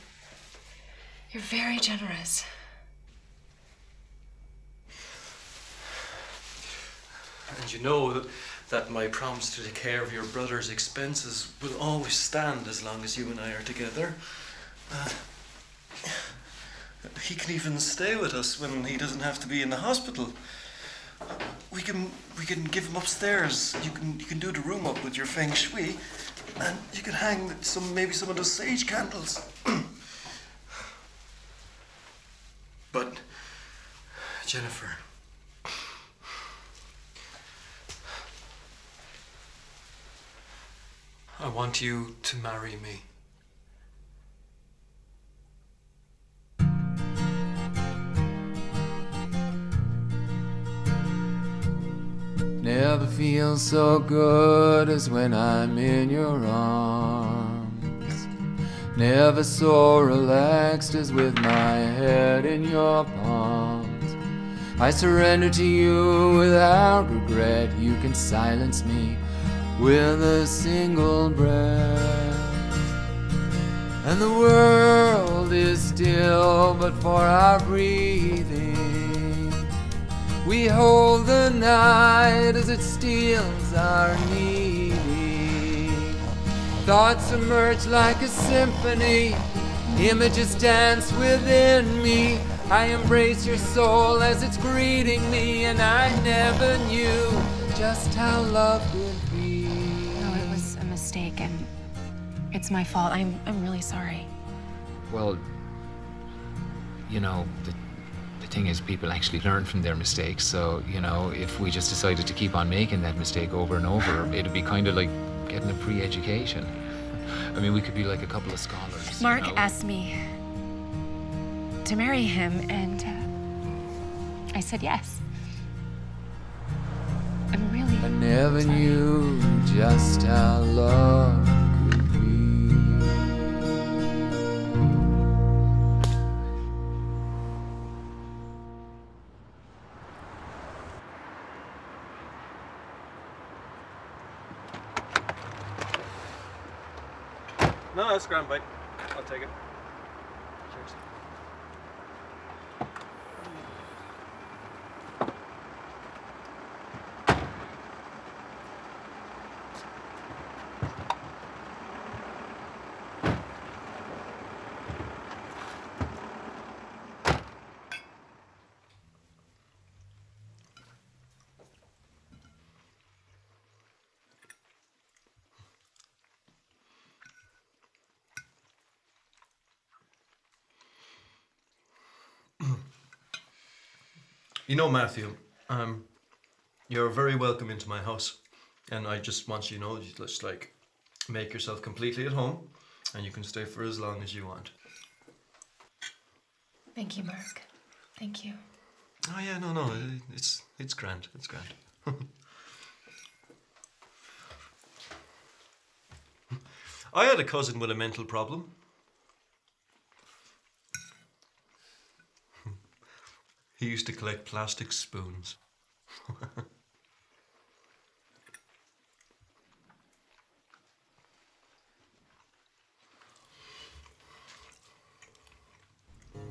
generous. And you know that my promise to take care of your brother's expenses will always stand as long as you and I are together. He can even stay with us when he doesn't have to be in the hospital. We can give him upstairs. You can do the room up with your feng shui, and you can hang maybe some of those sage candles. But Jennifer, I want you to marry me. Never feels so good as when I'm in your arms. Never so relaxed as with my head in your palms. I surrender to you without regret. You can silence me with a single breath. And the world is still but for our breathing. We hold the night as it steals our needing. Thoughts emerge like a symphony. Images dance within me. I embrace your soul as it's greeting me. And I never knew just how love could be. No, it was a mistake, and it's my fault. I'm really sorry. Well, you know, the thing is, people actually learn from their mistakes. So, you know, if we just decided to keep on making that mistake over and over, it'd be kind of like getting a free education. I mean, we could be like a couple of scholars. Mark you know? asked me to marry him, and I said yes. I'm really... I never knew just how love could be. No, that's grand, mate. I'll take it. Cheers. You know, Matthew, you're very welcome into my house, and I just want you to know, just like, make yourself completely at home, and you can stay for as long as you want. Thank you, Mark. Thank you. Oh yeah, no, it's grand, it's grand. I had a cousin with a mental problem. He used to collect plastic spoons.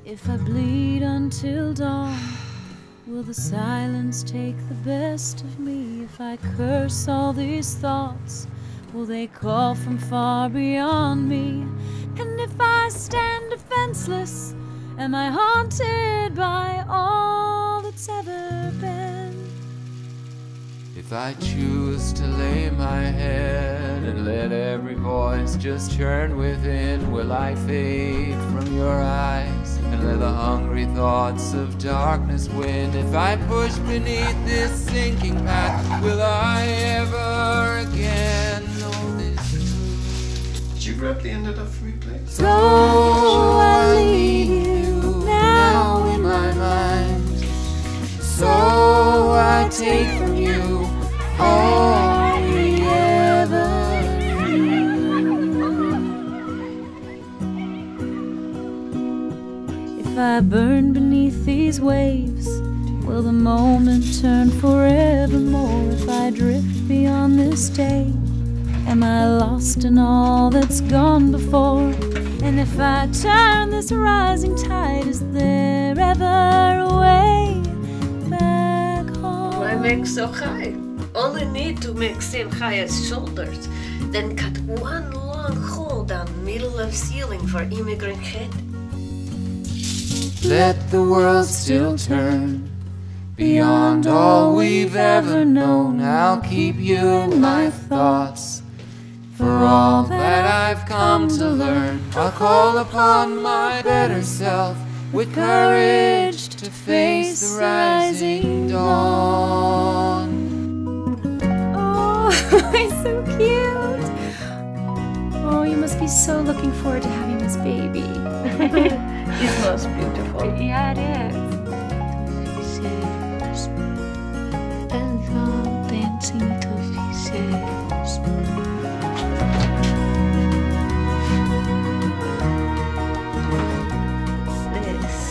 If I bleed until dawn, will the silence take the best of me? If I curse all these thoughts, will they call from far beyond me? And if I stand defenseless, am I haunted by all that's ever been? If I choose to lay my head and let every voice just churn within, will I fade from your eyes and let the hungry thoughts of darkness win? If I push beneath this sinking path, will I ever again know this truth? Did you grab the end of that for me, please? So I leave you now in my mind. So I take from you all we ever knew. If I burn beneath these waves, will the moment turn forevermore? If I drift beyond this day, am I lost in all that's gone before? And if I turn this rising tide, is there ever a way back home? Why make so high? Only need to make same high as shoulders. Then cut one long hole down middle of ceiling for immigrant head. Let the world still turn beyond all we've ever known. I'll keep you in my thoughts for all that I've come to learn. I'll call upon my better self with courage to face the rising dawn. Oh, he's so cute. Oh, you must be so looking forward to having this baby. It's most beautiful. Yeah, it is. And now dancing to pieces.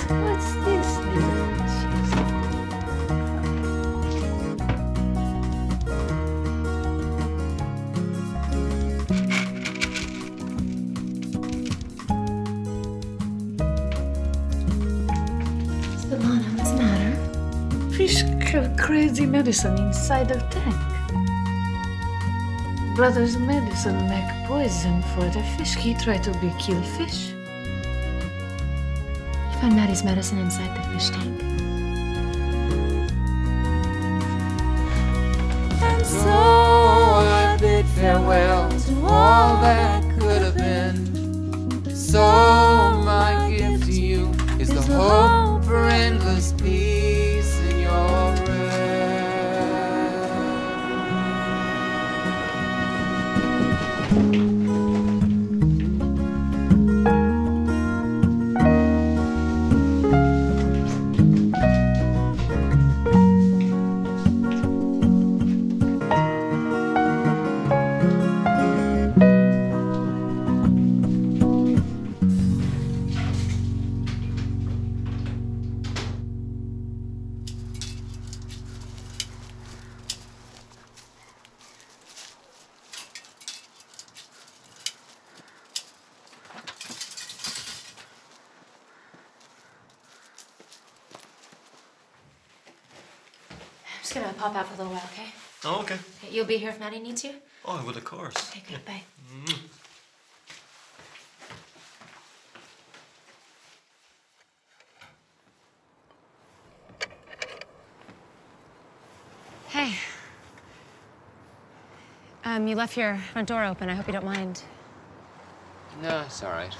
What's this little Lana, what's the matter? Fish have crazy medicine inside of tank. Brother's medicine make poison for the fish. He try to be kill fish. You found Maddie's medicine inside the fish tank. And So I bid farewell to all that could have been. So my gift to you is the hope for endless peace in your rest. gonna pop out for a little while, okay? Oh, okay. Okay, you'll be here if Maddie needs you? Oh, I would, of course. Okay, good. Bye. Hey. You left your front door open. I hope you don't mind. No, it's all right.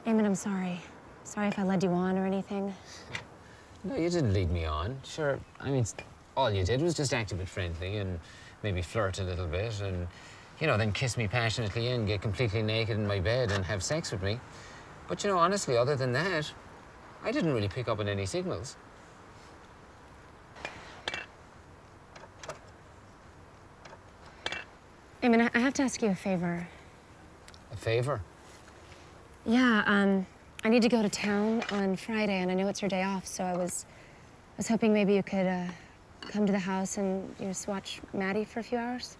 Eamon, I'm sorry. Sorry if I led you on or anything. No, you didn't lead me on. Sure, I mean, all you did was just act a bit friendly and maybe flirt a little bit and, you know, then kiss me passionately and get completely naked in my bed and have sex with me. But, you know, honestly, other than that, I didn't really pick up on any signals. Eamon, I have to ask you a favor. A favor? Yeah, I need to go to town on Friday, and I know it's your day off, so I was hoping maybe you could come to the house and just watch Maddie for a few hours.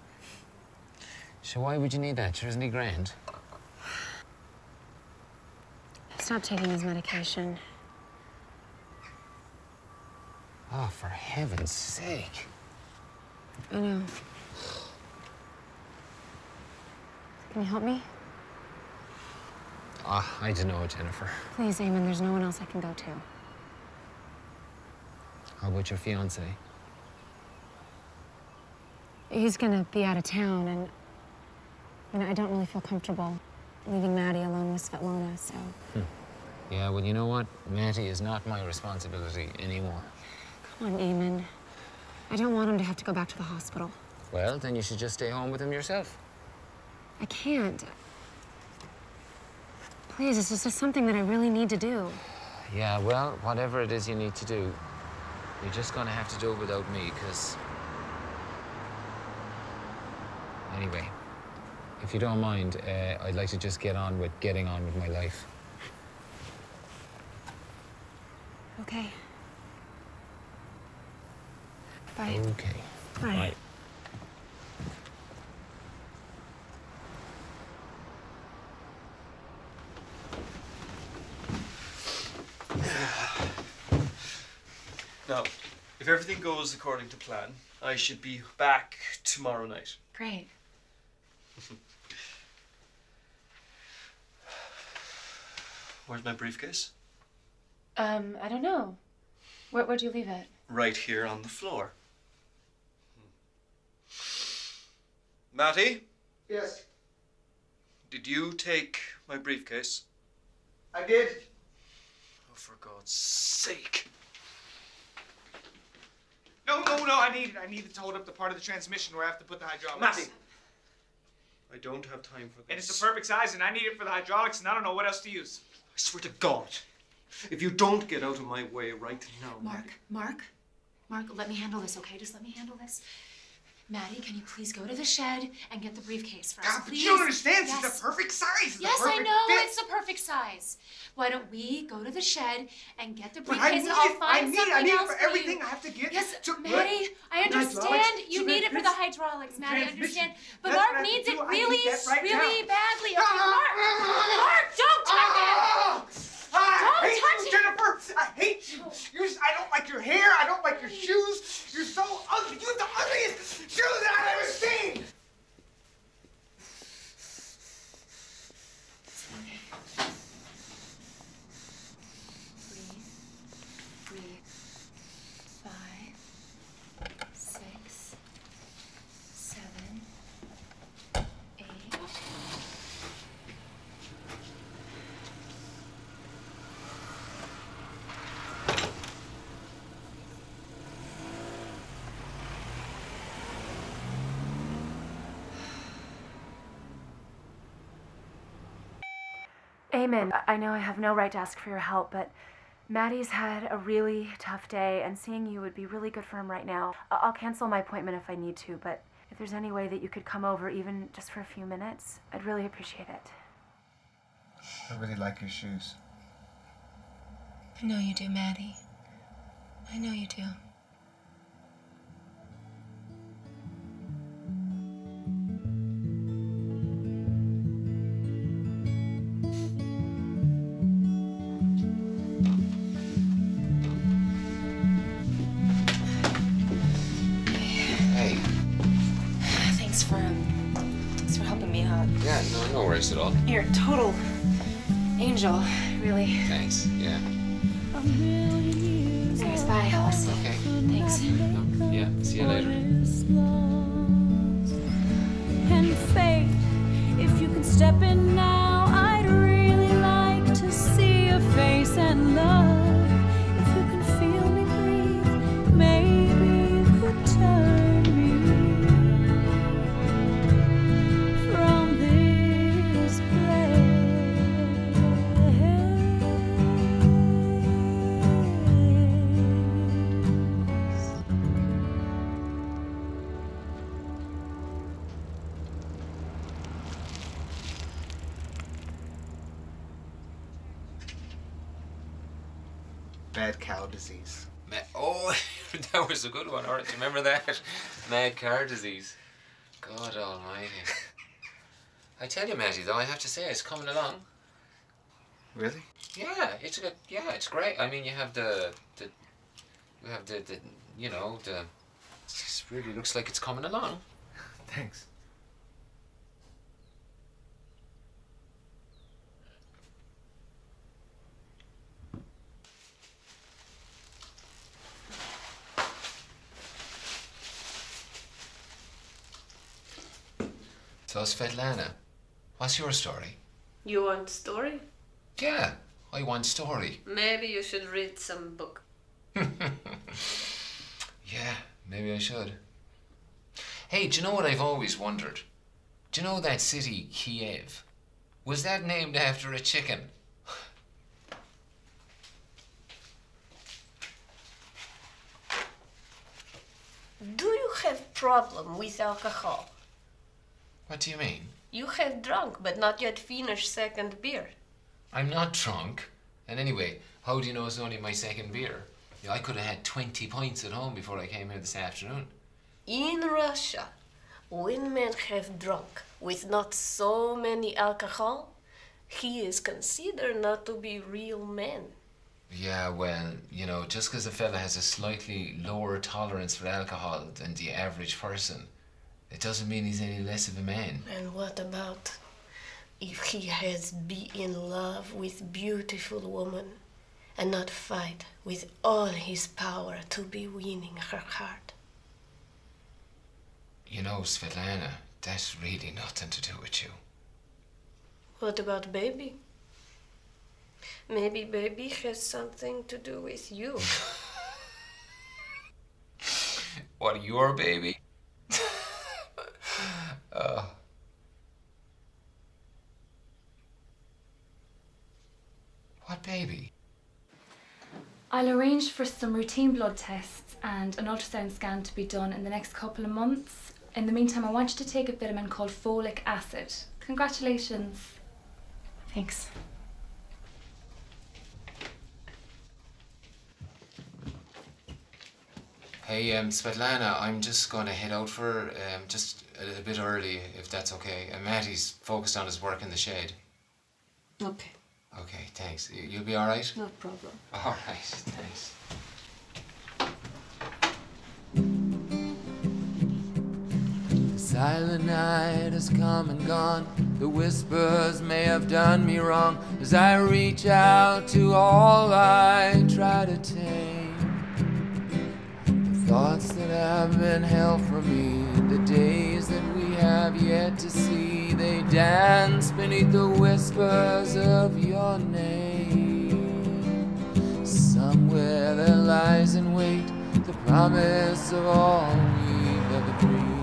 So why would you need that? Sure, isn't he grand? Stop taking his medication. Oh, for heaven's sake. I know. Can you help me? I don't know, Jennifer. Please, Eamon, there's no one else I can go to. How about your fiancé? He's gonna be out of town, and you know, I don't really feel comfortable leaving Maddie alone with Svetlana, so... Yeah, well, you know what? Matty is not my responsibility anymore. Come on, Eamon. I don't want him to have to go back to the hospital. Well, then you should just stay home with him yourself. I can't. Please, it's just something that I really need to do. Yeah, well, whatever it is you need to do, you're just gonna have to do it without me, because... Anyway, if you don't mind, I'd like to just getting on with my life. Okay. Bye. Okay. Bye. Now, if everything goes according to plan, I should be back tomorrow night. Great. Where's my briefcase? I don't know. Where'd you leave it? Right here on the floor. Matty? Yes, Did you take my briefcase? I did. Oh, for God's sake. No, I need it to hold up the part of the transmission where I have to put the hydraulics. Matty! I don't have time for this. And it's the perfect size, and I need it for the hydraulics, and I don't know what else to use. I swear to God, if you don't get out of my way right now... Mark, let me handle this, okay? Just let me handle this. Maddie, can you please go to the shed and get the briefcase for us, God, but please? you don't understand. Yes. It's the perfect size. It's Yes, the I perfect know fit. it's the perfect size. Why don't we go to the shed and get the But I briefcase need and I'll it. find something I need else it for you. everything I have to get. Yes, to Maddie, I understand hydraulics, you to need it for the transmission, hydraulics, Maddie, I transmission. understand. But That's what I Mark have to needs do. it I need really, that right really now. badly. Okay, Mark, don't touch it! I hate touch you, it. Jennifer. I hate you. I don't like your hair. I don't like your shoes. You're so ugly. You have the ugliest shoes that I've ever seen. 3, 5, 6, 7, 8. Eamon, I know I have no right to ask for your help, but Maddie's had a really tough day, and seeing you would be really good for him right now. I'll cancel my appointment if I need to, but if there's any way that you could come over, even just for a few minutes, I'd really appreciate it. I really like your shoes. I know you do, Maddie. I know you do. Thanks for helping me out. Yeah, no worries at all. You're a total angel, really. Thanks, yeah. Thanks, bye. Okay. Thanks. Yeah, see you later. And fate, if you could step in now, I'd really like to see your face and love. If you can feel me breathe, maybe you could turn me from this Mad cow disease. Oh, that was a good one. All right, do you remember that? Mad car disease. God almighty. I tell you, Matty, though, I have to say, it's coming along. Really? Yeah, it's great. I mean, you have the you know, it just really looks like it's coming along. Thanks. So, Svetlana, what's your story? You want story? Yeah, I want story. Maybe you should read some book. Yeah, maybe I should. Hey, do you know what I've always wondered? Do you know that city, Kiev? Was that named after a chicken? Do you have problem with alcohol? What do you mean? You have drunk, but not yet finished second beer. I'm not drunk. And anyway, how do you know it's only my second beer? You know, I could have had 20 pints at home before I came here this afternoon. In Russia, when men have drunk with not so many alcohol, he is considered not to be real man. Yeah, well, you know, just because a fella has a slightly lower tolerance for alcohol than the average person, it doesn't mean he's any less of a man. And what about if he has been in love with beautiful woman and not fight with all his power to be winning her heart? You know, Svetlana, that's really nothing to do with you. What about baby? Maybe baby has something to do with you. What, your baby? What baby? I'll arrange for some routine blood tests and an ultrasound scan to be done in the next couple of months. In the meantime, I want you to take a vitamin called folic acid. Congratulations. Thanks. Hey, Svetlana, I'm just going to head out for just a bit early, if that's okay. Matty's focused on his work in the shed. Okay. Okay, thanks. You'll be all right? No problem. All right, thanks. The silent night has come and gone. The whispers may have done me wrong as I reach out to all I try to tame. The thoughts that have been held from me, the days that we have yet to see, they dance beneath the whispers of your name. Somewhere there lies in wait the promise of all we've ever dreamed.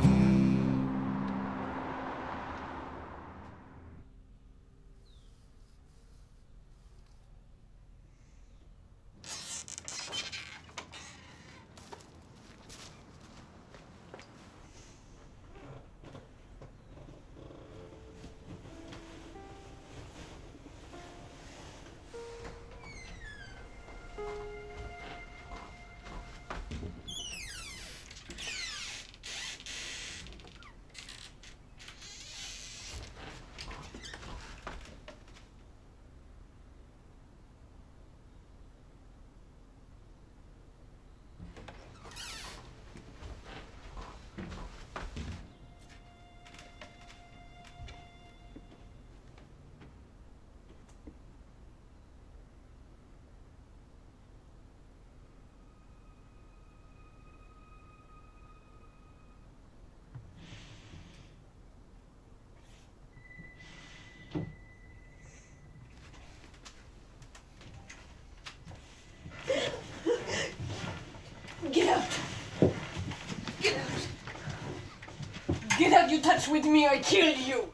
you touch with me, I kill you.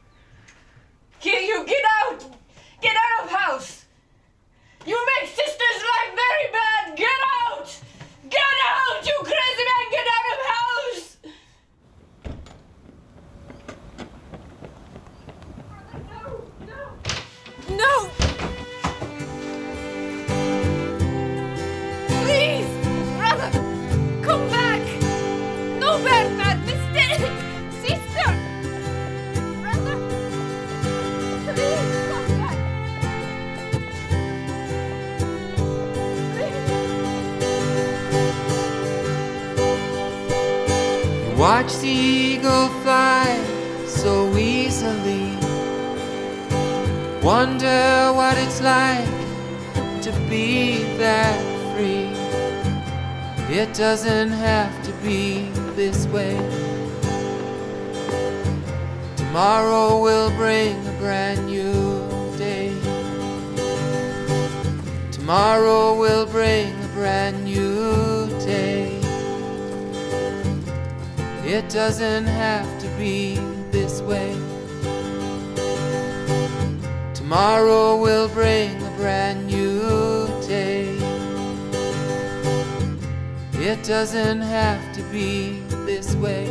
Kill you, get out! Get out of house! You make sister's life very bad! Get out! Get out, you crazy man! Get out of house! No! Please, brother, come back! No bad mistake! Sister! Brother! Please, come back! You watch the eagle fly so easily. Wonder what it's like to be that free. It doesn't have to be this way. Tomorrow will bring a brand new day. Tomorrow will bring a brand new day. It doesn't have to be this way. Tomorrow will bring a brand new day. It doesn't have to be this way.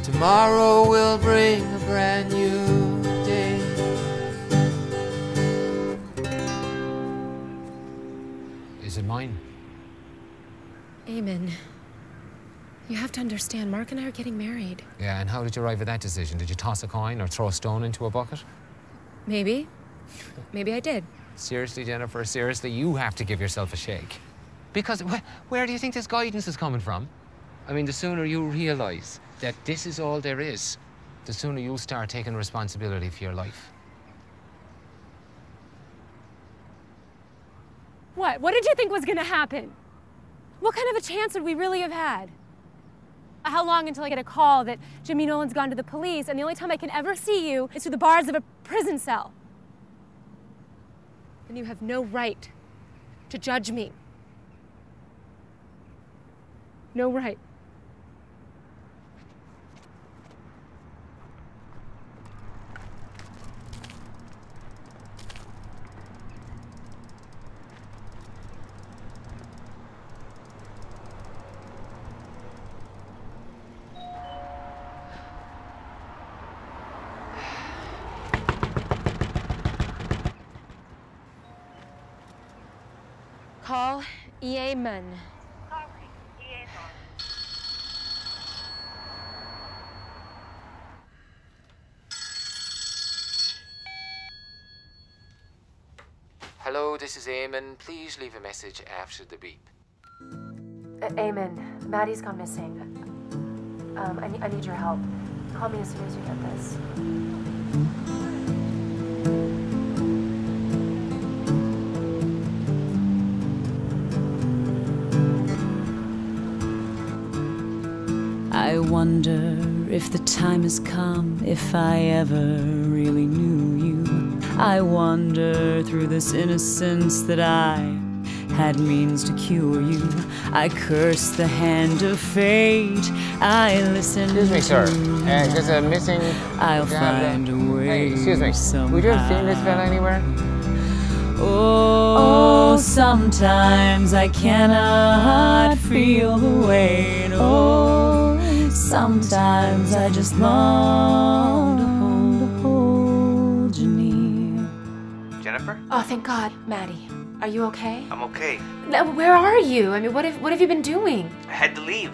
Tomorrow will bring a brand new day. Is it mine? Eamon, you have to understand, Mark and I are getting married. Yeah, and how did you arrive at that decision? Did you toss a coin or throw a stone into a bucket? Maybe. Maybe I did. Seriously, Jennifer, seriously, you have to give yourself a shake. Because where do you think this guidance is coming from? I mean, the sooner you realise that this is all there is, the sooner you'll start taking responsibility for your life. What? What did you think was gonna happen? What kind of a chance would we really have had? How long until I get a call that Jimmy Nolan's gone to the police and the only time I can ever see you is through the bars of a prison cell? And you have no right to judge me. No right. Call Eamon. Hello, this is Eamon. Please leave a message after the beep. Eamon, Maddie's gone missing. I need your help. Call me as soon as you get this. I wonder if the time has come, if I ever really knew you. I wonder through this innocence that I had means to cure you. I curse the hand of fate. I listen. Excuse me, sir. There's a missing. I'll find a way. Hey, excuse me. Somehow. Would you have seen this fella anywhere? Oh, sometimes I cannot feel the weight. Oh, sometimes I just long to hold you near. Jennifer? Oh, thank God. Maddie, are you okay? I'm okay. Where are you? I mean, what have you been doing? I had to leave.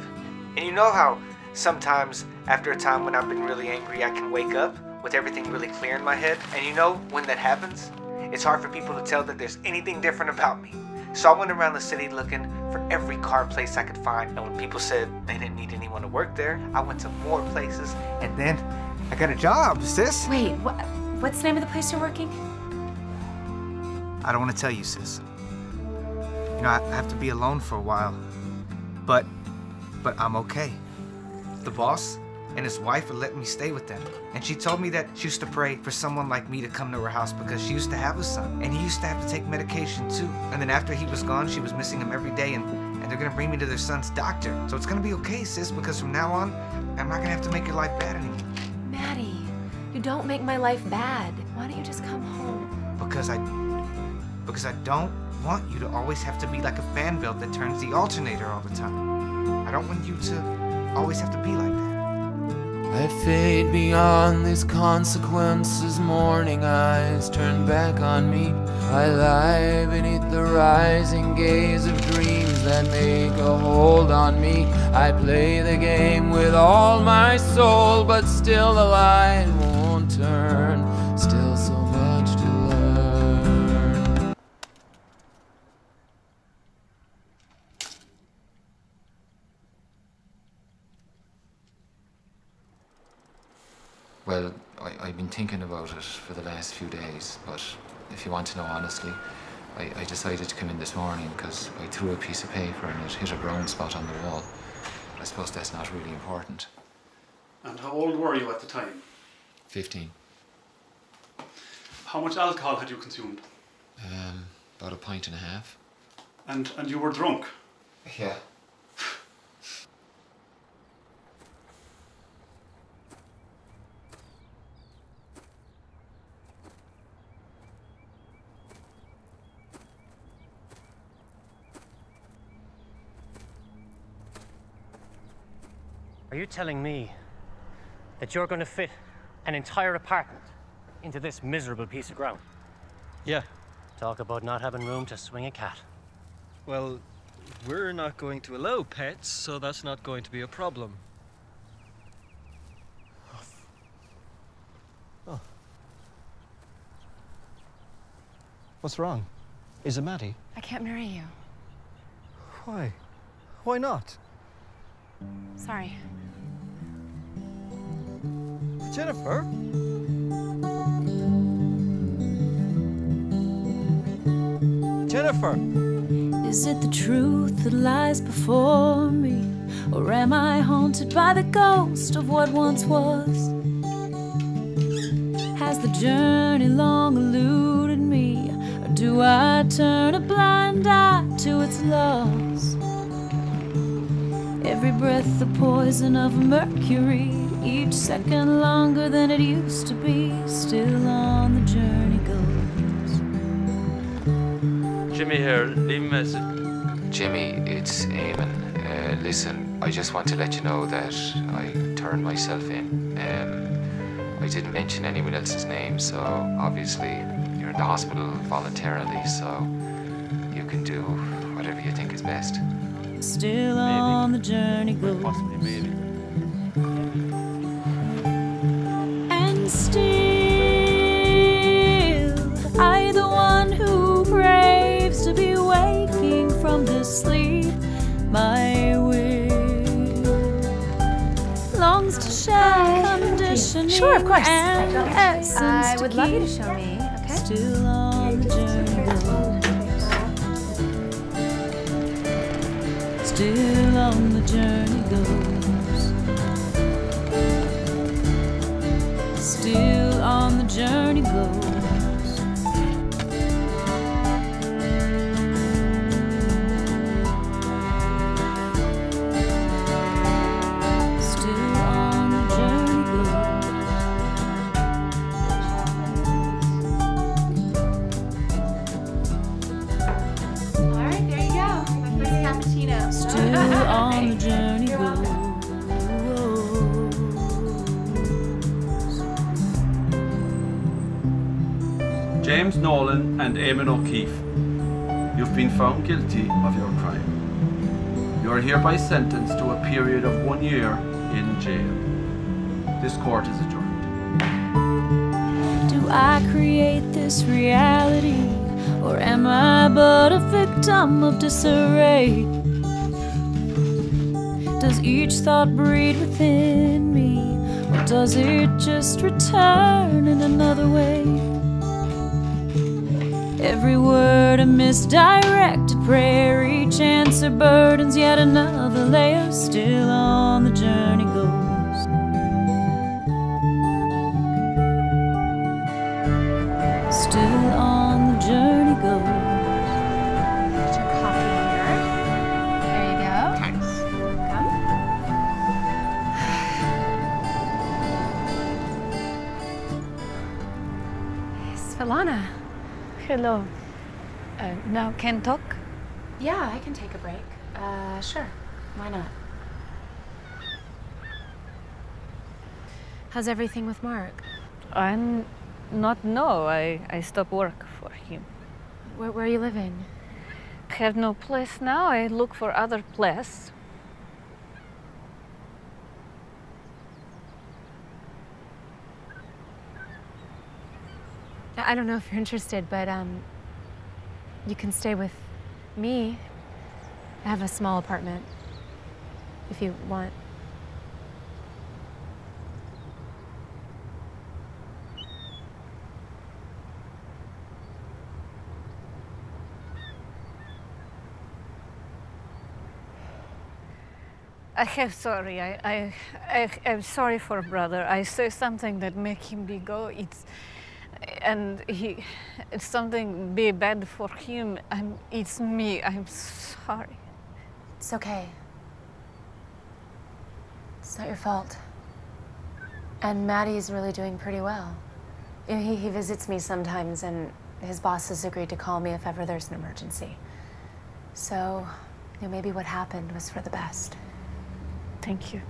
And you know how sometimes after a time when I've been really angry, I can wake up with everything really clear in my head? And you know when that happens? It's hard for people to tell that there's anything different about me. So I went around the city looking for every car place I could find. And when people said they didn't need anyone to work there, I went to more places. And then I got a job, sis. Wait, what's the name of the place you're working? I don't want to tell you, sis. You know, I have to be alone for a while. But I'm okay. The boss and his wife would let me stay with them. And she told me that she used to pray for someone like me to come to her house because she used to have a son. And he used to have to take medication too. And then after he was gone, she was missing him every day. And and they're gonna bring me to their son's doctor. So it's gonna be okay, sis, because from now on, I'm not gonna have to make your life bad anymore. Maddie, you don't make my life bad. Why don't you just come home? Because I don't want you to always have to be like a fan belt that turns the alternator all the time. I don't want you to always have to be like that. I fade beyond these consequences, morning eyes turn back on me. I lie beneath the rising gaze of dreams that make a hold on me. I play the game with all my soul, but still the light won't turn. Still so much to learn. Well, I've been thinking about it for the last few days, but if you want to know honestly, I decided to come in this morning because I threw a piece of paper and it hit a brown spot on the wall. But I suppose that's not really important. And how old were you at the time? 15. How much alcohol had you consumed? About a pint and a half. And you were drunk? Yeah. Are you telling me that you're going to fit an entire apartment into this miserable piece of ground? Yeah. Talk about not having room to swing a cat. Well, we're not going to allow pets, so that's not going to be a problem. Oh. What's wrong? Is it Maddie? I can't marry you. Why? Why not? Sorry. Jennifer? Jennifer! Is it the truth that lies before me? Or am I haunted by the ghost of what once was? Has the journey long eluded me? Or do I turn a blind eye to its loss? Every breath the poison of mercury, each second longer than it used to be. Still on the journey goes. Jimmy here, leave a message. Jimmy, it's Eamon. Listen, I just want to let you know that I turned myself in. I didn't mention anyone else's name, so obviously you're in the hospital voluntarily, so you can do whatever you think is best. Still on the journey goes. Possibly, maybe. And still, I the one who craves to be waking from this sleep. My will longs to share conditioning. Sure, of course. And essence I would to love you to keep. show me, okay? Still on the journey goes. Still on the journey goes. Still on the journey goes. Still on the journey All right, there you go. My first cappuccino. Still on the journey goes. James Nolan and Eamon O'Keefe, you've been found guilty of your crime. You are hereby sentenced to a period of 1 year in jail. This court is adjourned. Do I create this reality, or am I but a victim of disarray? Does each thought breed within me, or does it just return in another way? Every word a misdirected prayer, each answer burdens yet another layer. Still on the journey goes. Still on the journey goes. Get your coffee here. There Hello. Now can talk? Yeah, I can take a break. Sure. Why not? How's everything with Mark? I'm not know. I stop work for him. Where are you living? Have no place now. I look for other place. I don't know if you're interested, but you can stay with me. I have a small apartment, if you want. I'm sorry for brother. I say something that make him be go. It's something be bad for him. It's me. I'm sorry. It's okay. It's not your fault. And Maddie's really doing pretty well. You know, he visits me sometimes, and his boss has agreed to call me if ever there's an emergency. So, you know, maybe what happened was for the best. Thank you.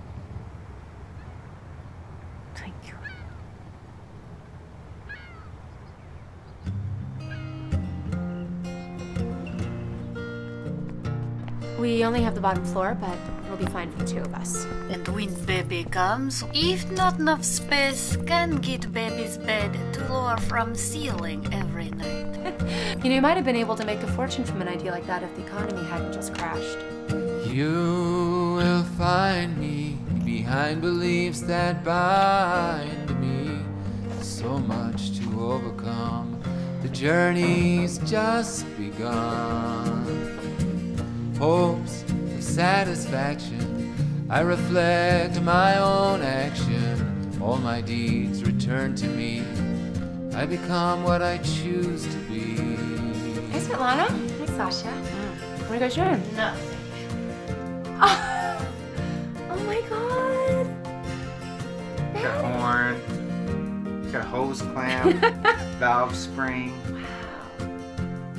Thank you. We only have the bottom floor, but it'll be fine for the two of us. And when baby comes, if not enough space, can get baby's bed to lower from ceiling every night. You know, you might have been able to make a fortune from an idea like that if the economy hadn't just crashed. You will find me behind beliefs that bind me. So much to overcome. The journey's just begun. Hopes of satisfaction. I reflect my own action. All my deeds return to me. I become what I choose to be. Hi, Svetlana. Hi, Sasha. Wanna go swimming? No. Oh my god. Got a horn. Got a hose clamp. Valve spring.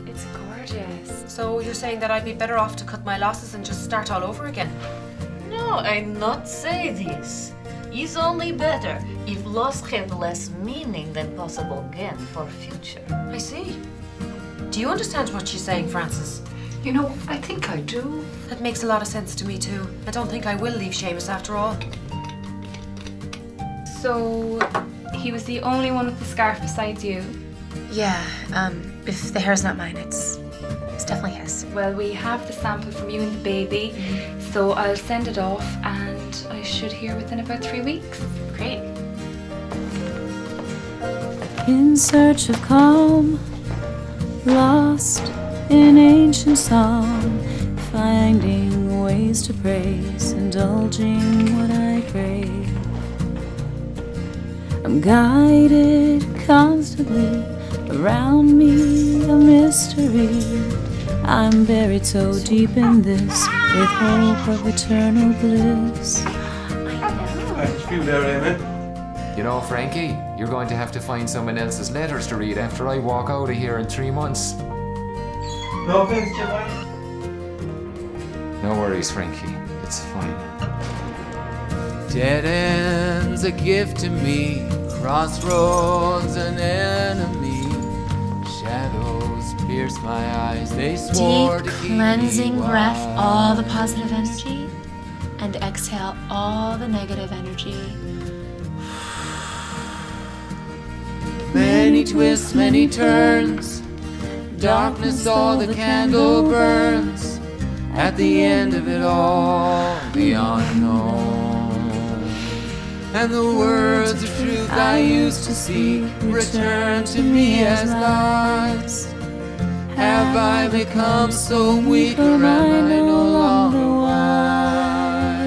It's gorgeous. So you're saying that I'd be better off to cut my losses and just start all over again? No, I not say this. It's only better if loss have less meaning than possible gain for future. I see. Do you understand what she's saying, Francis? You know, I think I do. That makes a lot of sense to me too. I don't think I will leave Seamus after all. So, he was the only one with the scarf besides you? Yeah, if the hair's not mine, it's definitely his. Well, we have the sample from you and the baby, so I'll send it off and I should hear within about 3 weeks. Great. In search of calm, lost in ancient song, finding ways to praise, indulging what I crave. I'm guided constantly, around me a mystery. I'm buried so deep in this, with hope of eternal bliss. Thank you there, Eamon. You know, Frankie, you're going to have to find someone else's letters to read after I walk out of here in 3 months. No offense, Joanne. No worries, Frankie. It's fine. Dead end's a gift to me. Crossroads an enemy. Shadows pierce my eyes. They swore Deep to keep cleansing me breath, wide. all the positive energy, and exhale all the negative energy. Many twists, many turns. Darkness, all the candle burns. At the end of it all, the unknown. And the words of truth I used to seek return to me as lies. Have I become so weak, or am I no longer wise?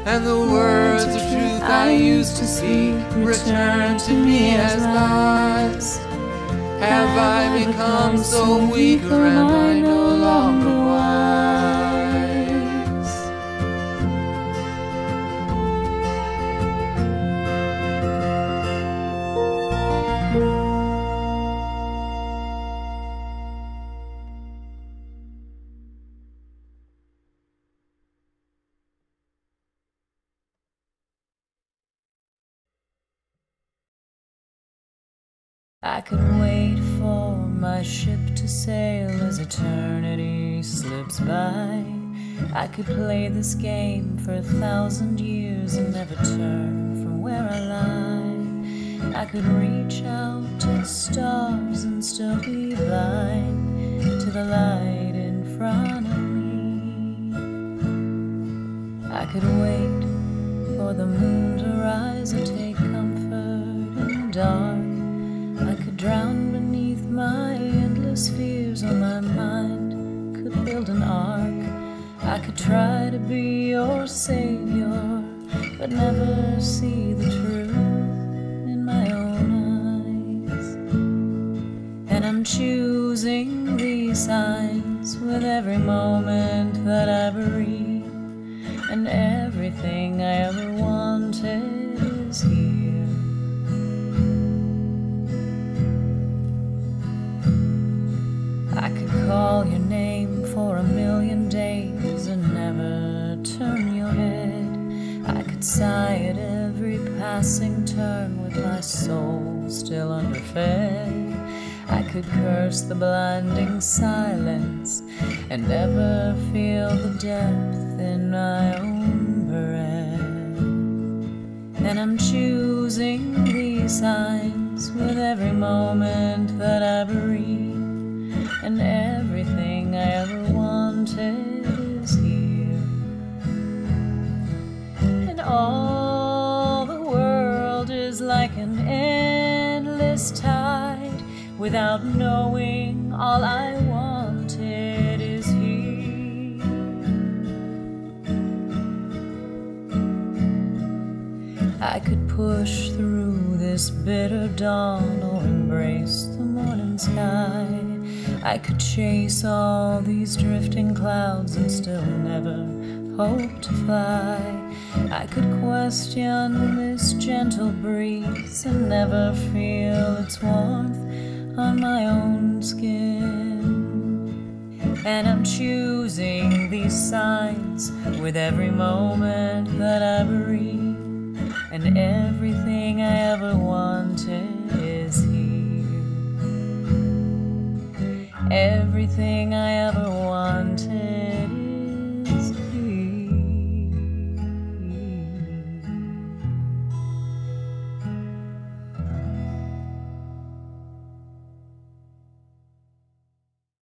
And the words of truth I used to seek return to me as lies. Have I become so weak, or am I no longer wise? I could wait for my ship to sail as eternity slips by. I could play this game for 1,000 years and never turn from where I lie. I could reach out to the stars and still be blind to the light in front of me. I could wait for the moon to rise and take comfort in the dark. I could drown beneath my endless fears, or my mind could build an ark. I could try to be your savior, but never see the truth in my own eyes. And I'm choosing these signs with every moment that I breathe, and everything I ever wanted is here. I could call your name for 1,000,000 days and never turn your head. I could sigh at every passing turn with my soul still underfed. I could curse the blinding silence and never feel the depth in my own breath. And I'm choosing these signs with every moment that I breathe, and everything I ever wanted is here. And all the world is like an endless tide. Without knowing, all I wanted is here. I could push through this bitter dawn or embrace the morning sky. I could chase all these drifting clouds and still never hope to fly. I could question this gentle breeze and never feel its warmth on my own skin. And I'm choosing these signs with every moment that I breathe, and everything I ever wanted is here. Everything I ever wanted